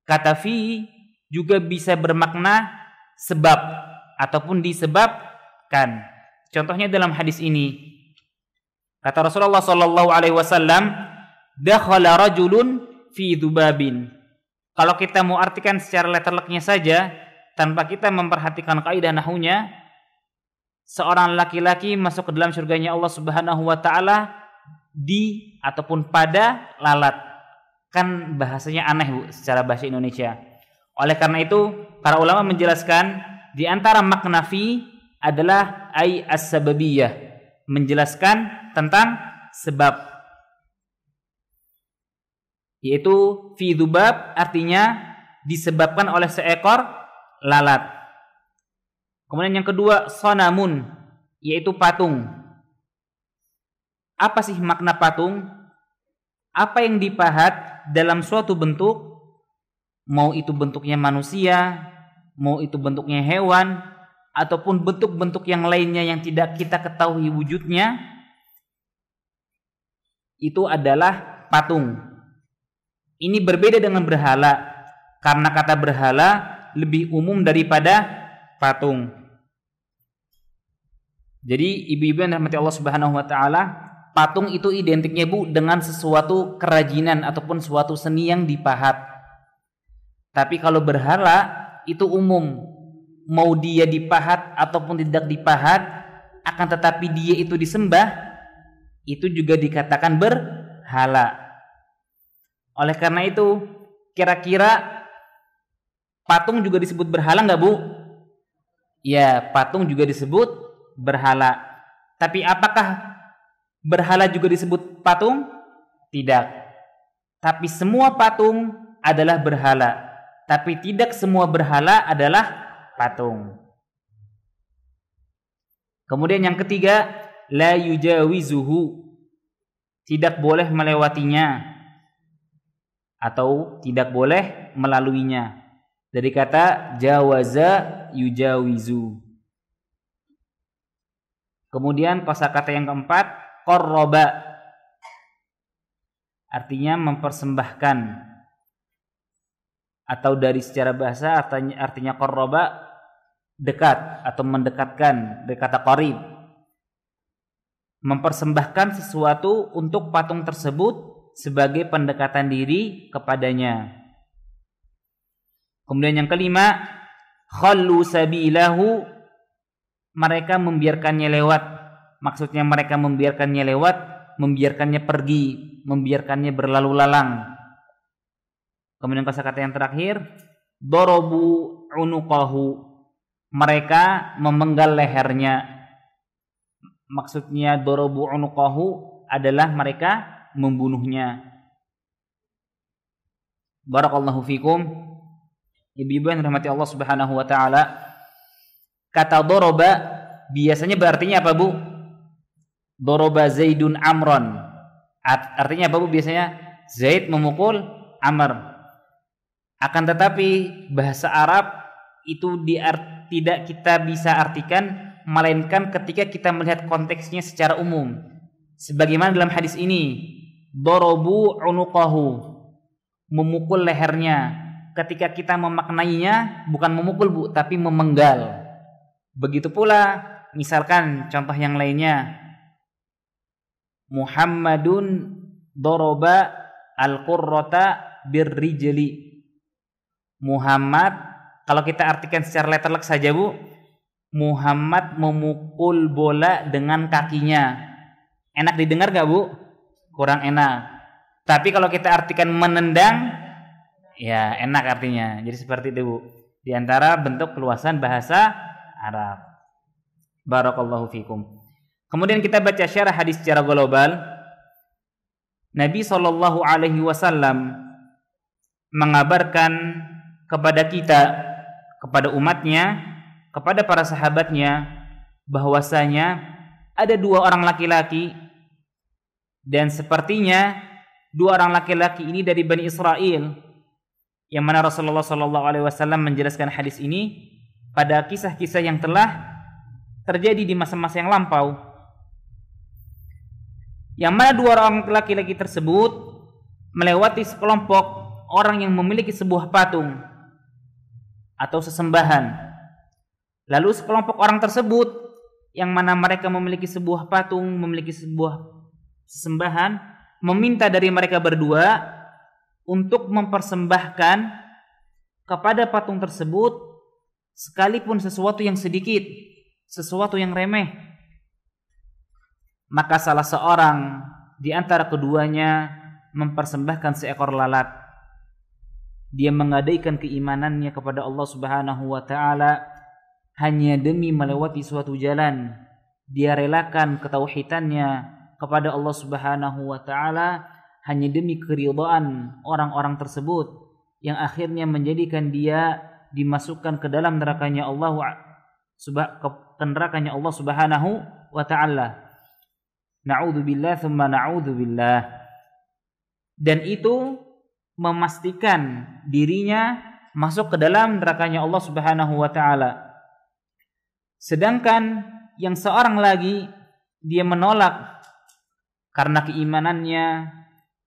Kata fi juga bisa bermakna sebab ataupun disebabkan. Contohnya dalam hadis ini, kata Rasulullah sallallahu alaihi wasallam, dakhala rajulun fi dzubabin. Kalau kita mau artikan secara letterleknya saja tanpa kita memperhatikan kaidah nahwunya, seorang laki-laki masuk ke dalam surganya Allah Subhanahu wa taala di ataupun pada lalat. Kan bahasanya aneh, Bu, secara bahasa Indonesia. Oleh karena itu para ulama menjelaskan di antara makna fi adalah ai as-sababiyah, menjelaskan tentang sebab, yaitu fi dzubab artinya disebabkan oleh seekor lalat. Kemudian yang kedua, sanamun, yaitu patung. Apa sih makna patung? Apa yang dipahat dalam suatu bentuk, mau itu bentuknya manusia, mau itu bentuknya hewan, ataupun bentuk-bentuk yang lainnya yang tidak kita ketahui wujudnya, itu adalah patung. Ini berbeda dengan berhala, karena kata berhala lebih umum daripada patung. Jadi ibu-ibu yang dirahmati Allah Subhanahu wa taala, patung itu identiknya, Bu, dengan sesuatu kerajinan ataupun suatu seni yang dipahat. Tapi kalau berhala itu umum, mau dia dipahat ataupun tidak dipahat, akan tetapi dia itu disembah, itu juga dikatakan berhala. Oleh karena itu, kira-kira patung juga disebut berhala nggak Bu? Ya, patung juga disebut berhala. Tapi apakah berhala juga disebut patung? Tidak. Tapi semua patung adalah berhala. Tapi tidak semua berhala adalah patung. Kemudian yang ketiga, la yujawizuhu, tidak boleh melewatinya atau tidak boleh melaluinya. Dari kata jawaza yujawizu. Kemudian kosakata yang keempat, qarraba, artinya mempersembahkan. Atau dari secara bahasa artinya qarraba, dekat atau mendekatkan, dari kata qarib. Mempersembahkan sesuatu untuk patung tersebut sebagai pendekatan diri kepadanya. Kemudian yang kelima, khallu sabilahu, mereka membiarkannya lewat. Maksudnya mereka membiarkannya lewat, membiarkannya pergi, membiarkannya berlalu lalang. Kemudian kosakata yang terakhir, darabu unuqahu, mereka memenggal lehernya. Maksudnya darabu unuqahu adalah mereka membunuhnya. Barakallahu fikum. Ibu-ibu yang dirahmati Allah Subhanahu wa taala, kata daraba biasanya berartinya apa, Bu? Daraba Zaidun Amron. Artinya apa, Bu? Biasanya Zaid memukul Amr. Akan tetapi bahasa Arab itu tidak kita bisa artikan melainkan ketika kita melihat konteksnya secara umum. Sebagaimana dalam hadis ini, darabu unuqahu, memukul lehernya. Ketika kita memaknainya bukan memukul, Bu, tapi memenggal. Begitu pula misalkan contoh yang lainnya, Muhammadun daraba al-qurrata birrijli. Muhammad, kalau kita artikan secara letterlek saja, Bu, Muhammad memukul bola dengan kakinya. Enak didengar gak, Bu? Kurang enak. Tapi kalau kita artikan menendang, ya enak artinya. Jadi seperti itu, Bu. Di antara bentuk keluasan bahasa Arab. Barakallahu fikum. Kemudian kita baca syarah hadis secara global. Nabi SAW mengabarkan kepada kita, kepada umatnya, kepada para sahabatnya, bahwasanya ada dua orang laki-laki, dan sepertinya dua orang laki-laki ini dari Bani Israel, yang mana Rasulullah SAW menjelaskan hadis ini pada kisah-kisah yang telah terjadi di masa-masa yang lampau, yang mana dua orang laki-laki tersebut melewati sekelompok orang yang memiliki sebuah patung atau sesembahan. Lalu sekelompok orang tersebut yang mana mereka memiliki sebuah patung, memiliki sebuah sesembahan, meminta dari mereka berdua untuk mempersembahkan kepada patung tersebut sekalipun sesuatu yang sedikit, sesuatu yang remeh. Maka salah seorang di antara keduanya mempersembahkan seekor lalat. Dia menggadaikan keimanannya kepada Allah Subhanahu wa taala hanya demi melewati suatu jalan. Dia relakan ketauhidannya kepada Allah Subhanahu wa taala hanya demi keridhaan orang-orang tersebut, yang akhirnya menjadikan dia dimasukkan ke dalam nerakanya Allah Subhanahu wa taala. Na'udzubillah tsumma na'udzubillah. Dan itu memastikan dirinya masuk ke dalam nerakanya Allah Subhanahu wa taala. Sedangkan yang seorang lagi, dia menolak karena keimanannya,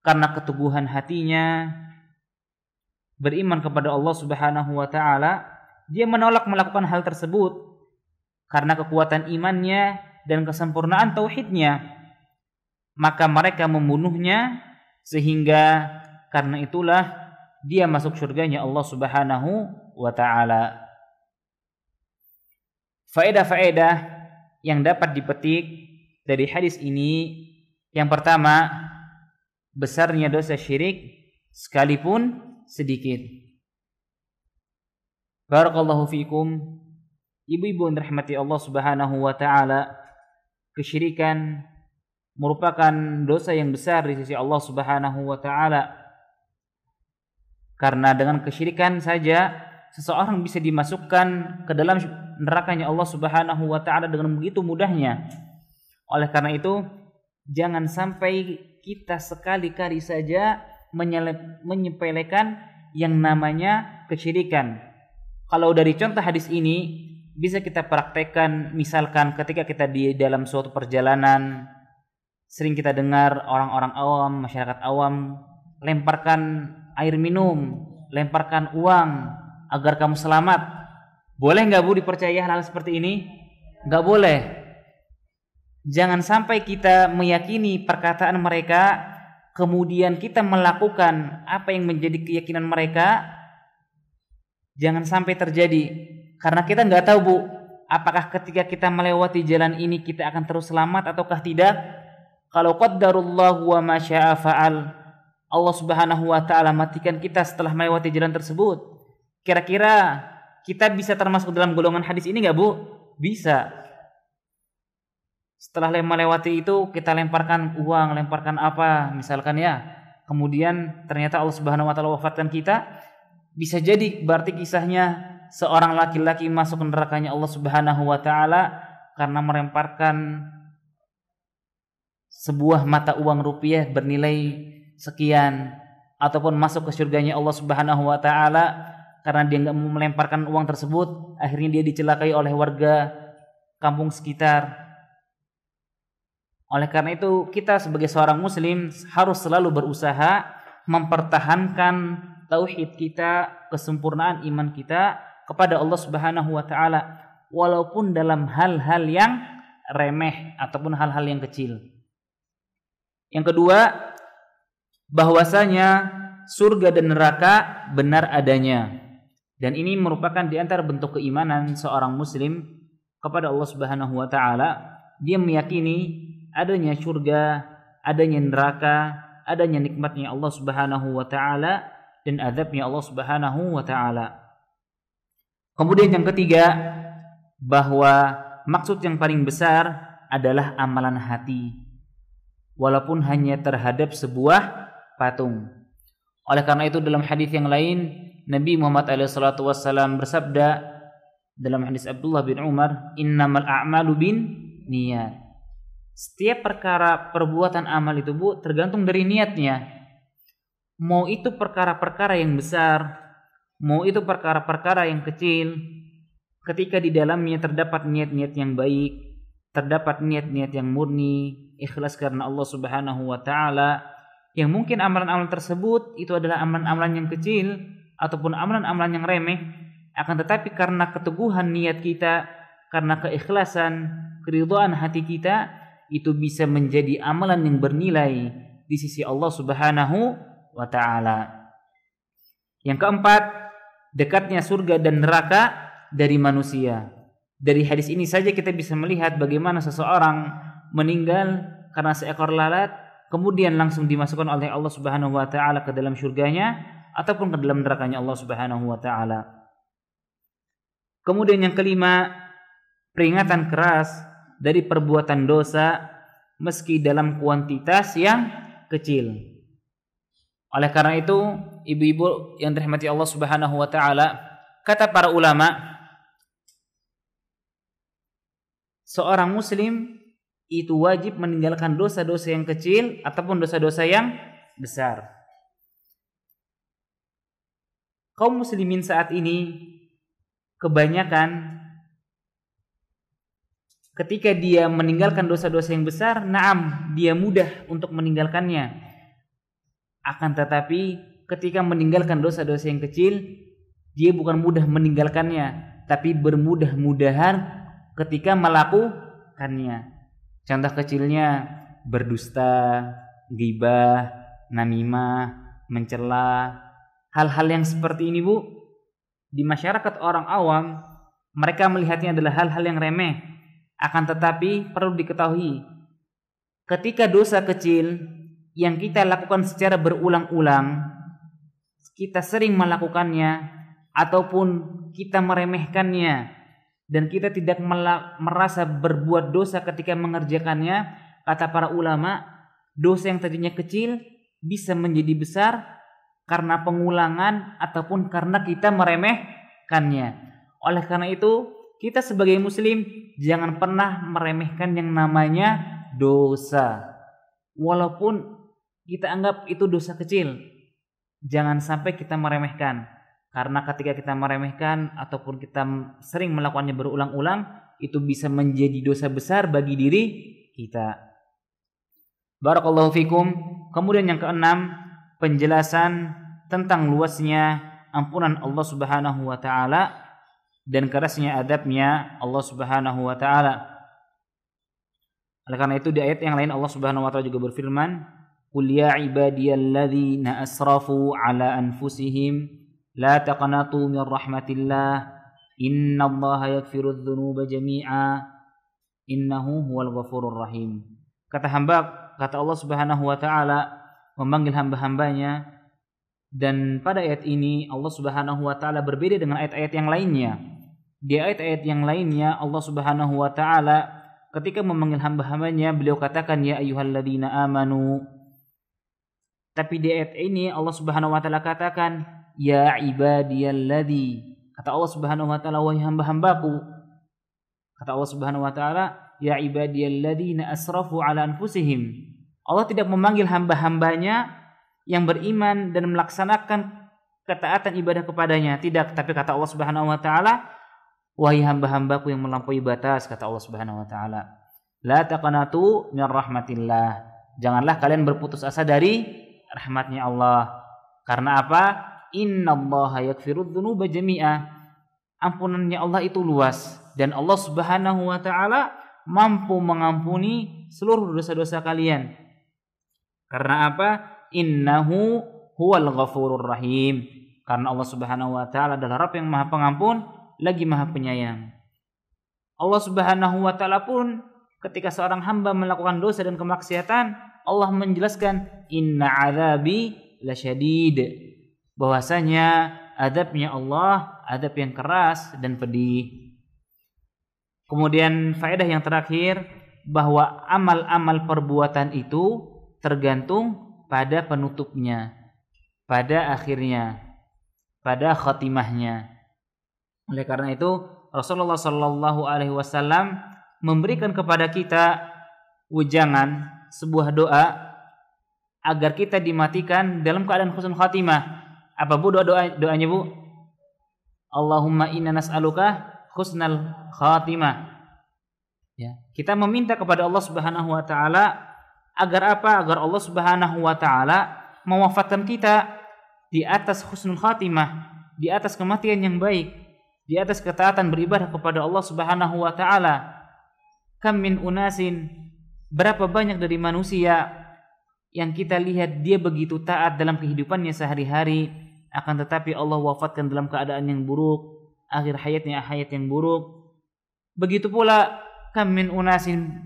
karena keteguhan hatinya, beriman kepada Allah Subhanahu wa taala, dia menolak melakukan hal tersebut karena kekuatan imannya dan kesempurnaan tauhidnya. Maka mereka membunuhnya, sehingga karena itulah dia masuk surganya Allah Subhanahu wa taala. Faedah-faedah yang dapat dipetik dari hadis ini, yang pertama, besarnya dosa syirik sekalipun sedikit. Barakallahu fiikum. Ibu-ibu yang dirahmati Allah Subhanahu wa taala, kesyirikan merupakan dosa yang besar di sisi Allah Subhanahu wa taala. Karena dengan kesyirikan saja seseorang bisa dimasukkan ke dalam nerakanya Allah Subhanahu wa taala dengan begitu mudahnya. Oleh karena itu, jangan sampai kita sekali-kali saja menyepelekan yang namanya kesyirikan. Kalau dari contoh hadis ini bisa kita praktekkan, misalkan ketika kita di dalam suatu perjalanan, sering kita dengar orang-orang awam, masyarakat awam, lemparkan air minum, lemparkan uang agar kamu selamat. Boleh nggak Bu dipercaya hal seperti ini? Nggak boleh. Jangan sampai kita meyakini perkataan mereka, kemudian kita melakukan apa yang menjadi keyakinan mereka. Jangan sampai terjadi. Karena kita nggak tahu Bu, apakah ketika kita melewati jalan ini kita akan terus selamat ataukah tidak. Kalau qaddarullahu wa ma syaa fa'al, Allah Subhanahu wa taala matikan kita setelah melewati jalan tersebut. Kira-kira kita bisa termasuk dalam golongan hadis ini nggak Bu? Bisa. Setelah melewati itu kita lemparkan uang, lemparkan apa misalkan ya. Kemudian ternyata Allah Subhanahu wa taala wafatkan kita. Bisa jadi berarti kisahnya seorang laki-laki masuk ke nerakanya Allah Subhanahu wa taala karena melemparkan sebuah mata uang rupiah bernilai sekian, ataupun masuk ke surganya Allah Subhanahu wa taala karena dia enggak mau melemparkan uang tersebut, akhirnya dia dicelakai oleh warga kampung sekitar. Oleh karena itu, kita sebagai seorang muslim harus selalu berusaha mempertahankan tauhid kita, kesempurnaan iman kita kepada Allah Subhanahu wa taala walaupun dalam hal-hal yang remeh ataupun hal-hal yang kecil. Yang kedua, bahwasanya surga dan neraka benar adanya. Dan ini merupakan di antara bentuk keimanan seorang muslim kepada Allah Subhanahu wa taala. Dia meyakini adanya surga, adanya neraka, adanya nikmatnya Allah Subhanahu wa taala dan azabnya Allah Subhanahu wa taala. Kemudian yang ketiga, bahwa maksud yang paling besar adalah amalan hati, walaupun hanya terhadap sebuah patung. Oleh karena itu dalam hadis yang lain Nabi Muhammad SAW bersabda dalam hadis Abdullah bin Umar, innamal a'malu bin niyat. Setiap perkara perbuatan amal itu Bu tergantung dari niatnya. Mau itu perkara-perkara yang besar, mau itu perkara-perkara yang kecil, ketika di dalamnya terdapat niat-niat yang baik, terdapat niat-niat yang murni, ikhlas karena Allah Subhanahu wa taala, yang mungkin amalan-amalan tersebut itu adalah amalan-amalan yang kecil ataupun amalan-amalan yang remeh, akan tetapi karena keteguhan niat kita, karena keikhlasan, keridhaan hati kita, itu bisa menjadi amalan yang bernilai di sisi Allah Subhanahu wa taala. Yang keempat, dekatnya surga dan neraka dari manusia. Dari hadis ini saja kita bisa melihat bagaimana seseorang meninggal karena seekor lalat, kemudian langsung dimasukkan oleh Allah Subhanahu wa taala ke dalam surganya ataupun ke dalam nerakanya Allah Subhanahu wa taala. Kemudian yang kelima, peringatan keras dari perbuatan dosa meski dalam kuantitas yang kecil. Oleh karena itu, ibu-ibu yang dirahmati Allah Subhanahu wa taala, kata para ulama, seorang muslim itu wajib meninggalkan dosa-dosa yang kecil ataupun dosa-dosa yang besar. Kaum muslimin saat ini kebanyakan ketika dia meninggalkan dosa-dosa yang besar, naam, dia mudah untuk meninggalkannya. Akan tetapi ketika meninggalkan dosa-dosa yang kecil, dia bukan mudah meninggalkannya, tapi bermudah-mudahan ketika melakukannya. Contoh kecilnya berdusta, ghibah, namimah, mencela. Hal-hal yang seperti ini Bu, di masyarakat orang awam mereka melihatnya adalah hal-hal yang remeh. Akan tetapi perlu diketahui, ketika dosa kecil yang kita lakukan secara berulang-ulang, kita sering melakukannya, ataupun kita meremehkannya dan kita tidak merasa berbuat dosa ketika mengerjakannya, kata para ulama, dosa yang tadinya kecil bisa menjadi besar karena pengulangan ataupun karena kita meremehkannya. Oleh karena itu, kita sebagai muslim jangan pernah meremehkan yang namanya dosa. Walaupun kita anggap itu dosa kecil, jangan sampai kita meremehkan. Karena ketika kita meremehkan ataupun kita sering melakukannya berulang-ulang, itu bisa menjadi dosa besar bagi diri kita. Barakallahu fikum. Kemudian yang keenam, penjelasan tentang luasnya ampunan Allah Subhanahu wa taala dan kerasnya adabnya Allah Subhanahu wa taala. Oleh karena itu di ayat yang lain Allah Subhanahu wa taala juga berfirman, "Qul ya ibadiyalladzina asrafu ala anfusihim la taqnatu min rahmatillah innallaha yaghfirudz dzunuba jami'a innahu huwal ghafurur rahim." Kata Allah Subhanahu wa taala memanggil hamba-hambanya, dan pada ayat ini Allah Subhanahu wa taala berbeda dengan ayat-ayat yang lainnya. Di ayat-ayat yang lainnya Allah Subhanahu wa taala ketika memanggil hamba-hambanya beliau katakan ya ayyuhalladzina amanu. Tapi di ayat ini Allah Subhanahu wa taala katakan ya ibadiyalladzi. Kata Allah Subhanahu wa taala wahai hamba-hambaku. Kata Allah Subhanahu wa taala ya ibadiyalladzina asrafu ala anfusihim. Allah tidak memanggil hamba-hambanya yang beriman dan melaksanakan ketaatan ibadah kepadanya, tidak, tapi kata Allah Subhanahu wa taala wahai hamba-hambaku yang melampaui batas, kata Allah Subhanahu wa taala la taqnatu min rahmatillah. Janganlah kalian berputus asa dari rahmatnya Allah. Karena apa? Innallaha yaghfirudz dzunuba jami'a. Ampunannya Allah itu luas dan Allah Subhanahu wa taala mampu mengampuni seluruh dosa-dosa kalian. Karena apa? Innahu huwal ghafurur rahim. Karena Allah Subhanahu wa taala adalah Rabb yang Maha Pengampun lagi Maha Penyayang. Allah Subhanahu wa taala pun ketika seorang hamba melakukan dosa dan kemaksiatan, Allah menjelaskan inna adzabi lasyadid. Bahwasanya adabnya Allah adab yang keras dan pedih. Kemudian faedah yang terakhir bahwa amal-amal perbuatan itu tergantung pada penutupnya, pada akhirnya, pada khatimahnya. Oleh karena itu Rasulullah Shallallahu Alaihi Wasallam memberikan kepada kita wejangan sebuah doa agar kita dimatikan dalam keadaan husnul khatimah. Apa bu doanya bu? Allahumma inna nas'aluka husnal khatimah. Ya, kita meminta kepada Allah Subhanahu wa taala agar apa? Agar Allah Subhanahu wa taala mewafatkan kita di atas husnul khatimah, di atas kematian yang baik, di atas ketaatan beribadah kepada Allah Subhanahu wa taala. Kam min unasin, berapa banyak dari manusia yang kita lihat dia begitu taat dalam kehidupannya sehari-hari, akan tetapi Allah wafatkan dalam keadaan yang buruk, akhir hayatnya hayat yang buruk. Begitu pula kam min unasin,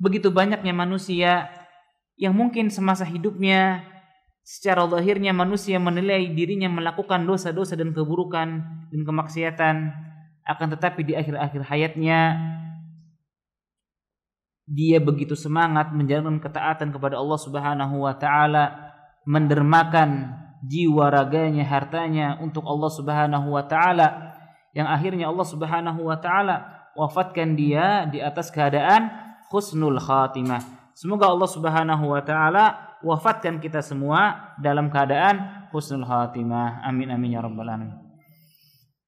begitu banyaknya manusia yang mungkin semasa hidupnya secara zahirnya manusia menilai dirinya melakukan dosa-dosa dan keburukan dan kemaksiatan, akan tetapi di akhir-akhir hayatnya dia begitu semangat menjalankan ketaatan kepada Allah Subhanahu wa taala, mendermakan jiwa raganya, hartanya untuk Allah Subhanahu wa taala, yang akhirnya Allah Subhanahu wa taala wafatkan dia di atas keadaan husnul khatimah. Semoga Allah Subhanahu wa taala wafatkan kita semua dalam keadaan husnul khatimah. Amin amin ya rabbal alamin.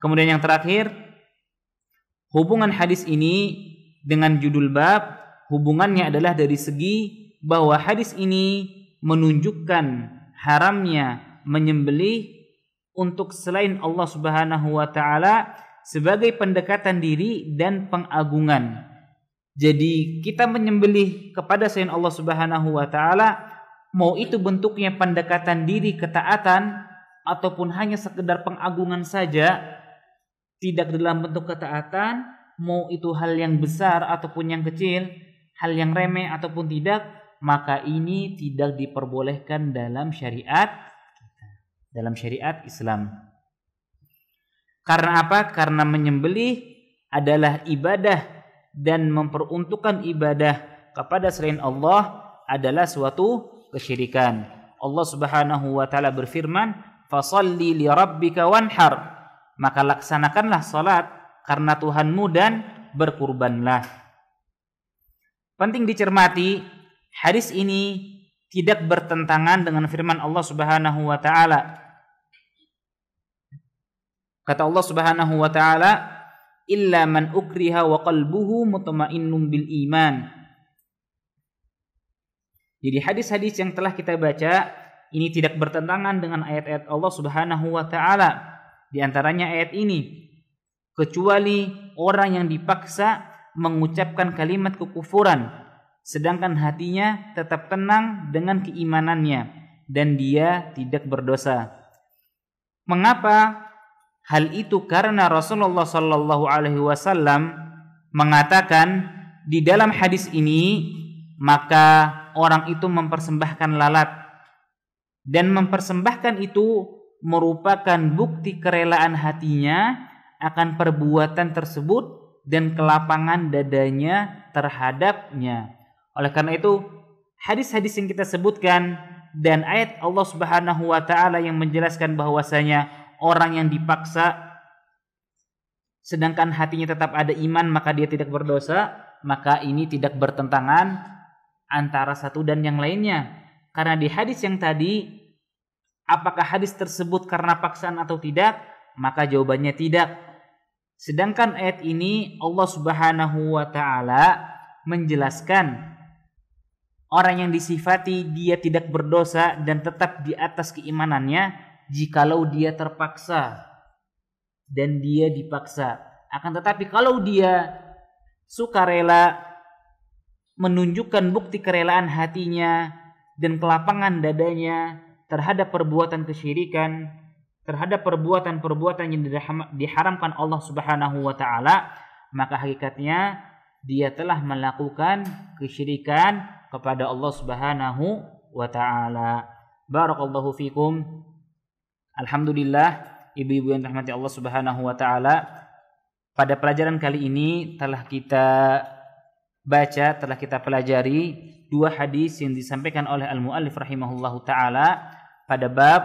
Kemudian yang terakhir, hubungan hadis ini dengan judul bab, hubungannya adalah dari segi bahwa hadis ini menunjukkan haramnya menyembelih untuk selain Allah Subhanahu wa taala sebagai pendekatan diri dan pengagungan. Jadi kita menyembelih kepada selain Allah Subhanahu wa taala, mau itu bentuknya pendekatan diri ketaatan ataupun hanya sekedar pengagungan saja, tidak dalam bentuk ketaatan, mau itu hal yang besar ataupun yang kecil, hal yang remeh ataupun tidak, maka ini tidak diperbolehkan dalam syariat Islam. Karena apa? Karena menyembelih adalah ibadah dan memperuntukkan ibadah kepada selain Allah adalah suatu kesyirikan. Allah Subhanahu wa taala berfirman, "Fashalli li rabbika wanhar." Maka laksanakanlah salat karena Tuhanmu dan berkurbanlah. Penting dicermati, hadis ini tidak bertentangan dengan firman Allah Subhanahu wa taala. Kata Allah Subhanahu wa taala, "Illa man ukriha wa qalbuhu mutmainnun bil iman." Jadi hadis-hadis yang telah kita baca ini tidak bertentangan dengan ayat-ayat Allah Subhanahu wa taala. Di antaranya ayat ini, kecuali orang yang dipaksa mengucapkan kalimat kekufuran sedangkan hatinya tetap tenang dengan keimanannya dan dia tidak berdosa. Mengapa hal itu? Karena Rasulullah sallallahu alaihi wasallam mengatakan di dalam hadis ini, maka orang itu mempersembahkan lalat, dan mempersembahkan itu merupakan bukti kerelaan hatinya akan perbuatan tersebut dan kelapangan dadanya terhadapnya. Oleh karena itu, hadis-hadis yang kita sebutkan dan ayat Allah Subhanahu wa taala yang menjelaskan bahwasanya orang yang dipaksa sedangkan hatinya tetap ada iman maka dia tidak berdosa, maka ini tidak bertentangan antara satu dan yang lainnya. Karena di hadis yang tadi, apakah hadis tersebut karena paksaan atau tidak? Maka jawabannya tidak. Sedangkan ayat ini Allah Subhanahu wa taala menjelaskan orang yang disifati dia tidak berdosa dan tetap di atas keimanannya jikalau dia terpaksa dan dia dipaksa. Akan tetapi kalau dia sukarela menunjukkan bukti kerelaan hatinya dan kelapangan dadanya terhadap perbuatan kesyirikan, terhadap perbuatan-perbuatan yang diharamkan Allah Subhanahu wa taala, maka hakikatnya dia telah melakukan kesyirikan kepada Allah Subhanahu wa taala. Barakallahu fikum. Alhamdulillah, ibu-ibu yang dirahmati Allah Subhanahu wa taala, pada pelajaran kali ini telah kita baca, telah kita pelajari dua hadis yang disampaikan oleh al-muallif rahimahullahu taala pada bab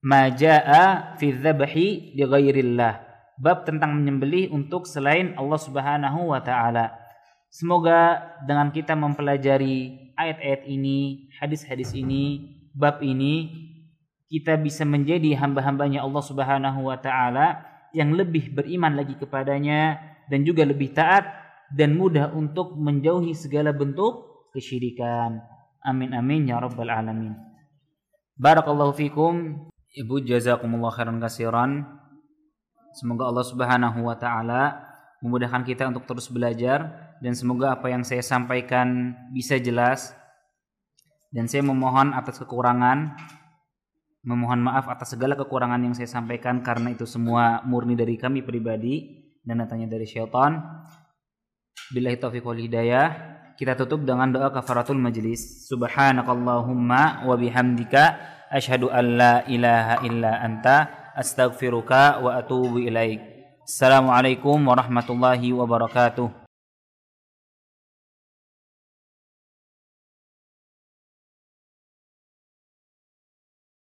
majaa fi dzabhi li ghairillah, bab tentang menyembelih untuk selain Allah Subhanahu wa taala. Semoga dengan kita mempelajari ayat-ayat ini, hadis-hadis ini, bab ini, kita bisa menjadi hamba-hambanya Allah Subhanahu wa taala yang lebih beriman lagi kepadanya dan juga lebih taat dan mudah untuk menjauhi segala bentuk kesyirikan. Amin amin ya rabbal alamin. Barakallahu fikum. Ibu, jazakumullah khairan katsiran. Semoga Allah Subhanahu wa taala memudahkan kita untuk terus belajar, dan semoga apa yang saya sampaikan bisa jelas. Dan saya memohon atas kekurangan, memohon maaf atas segala kekurangan yang saya sampaikan, karena itu semua murni dari kami pribadi dan datangnya dari syaitan. Billahi taufiq wal hidayah. Kita tutup dengan doa kafaratul majlis. Subhanakallahumma wa bihamdika asyhadu an la ilaha illa anta astaghfiruka wa atubu ilaik. Assalamualaikum warahmatullahi wabarakatuh.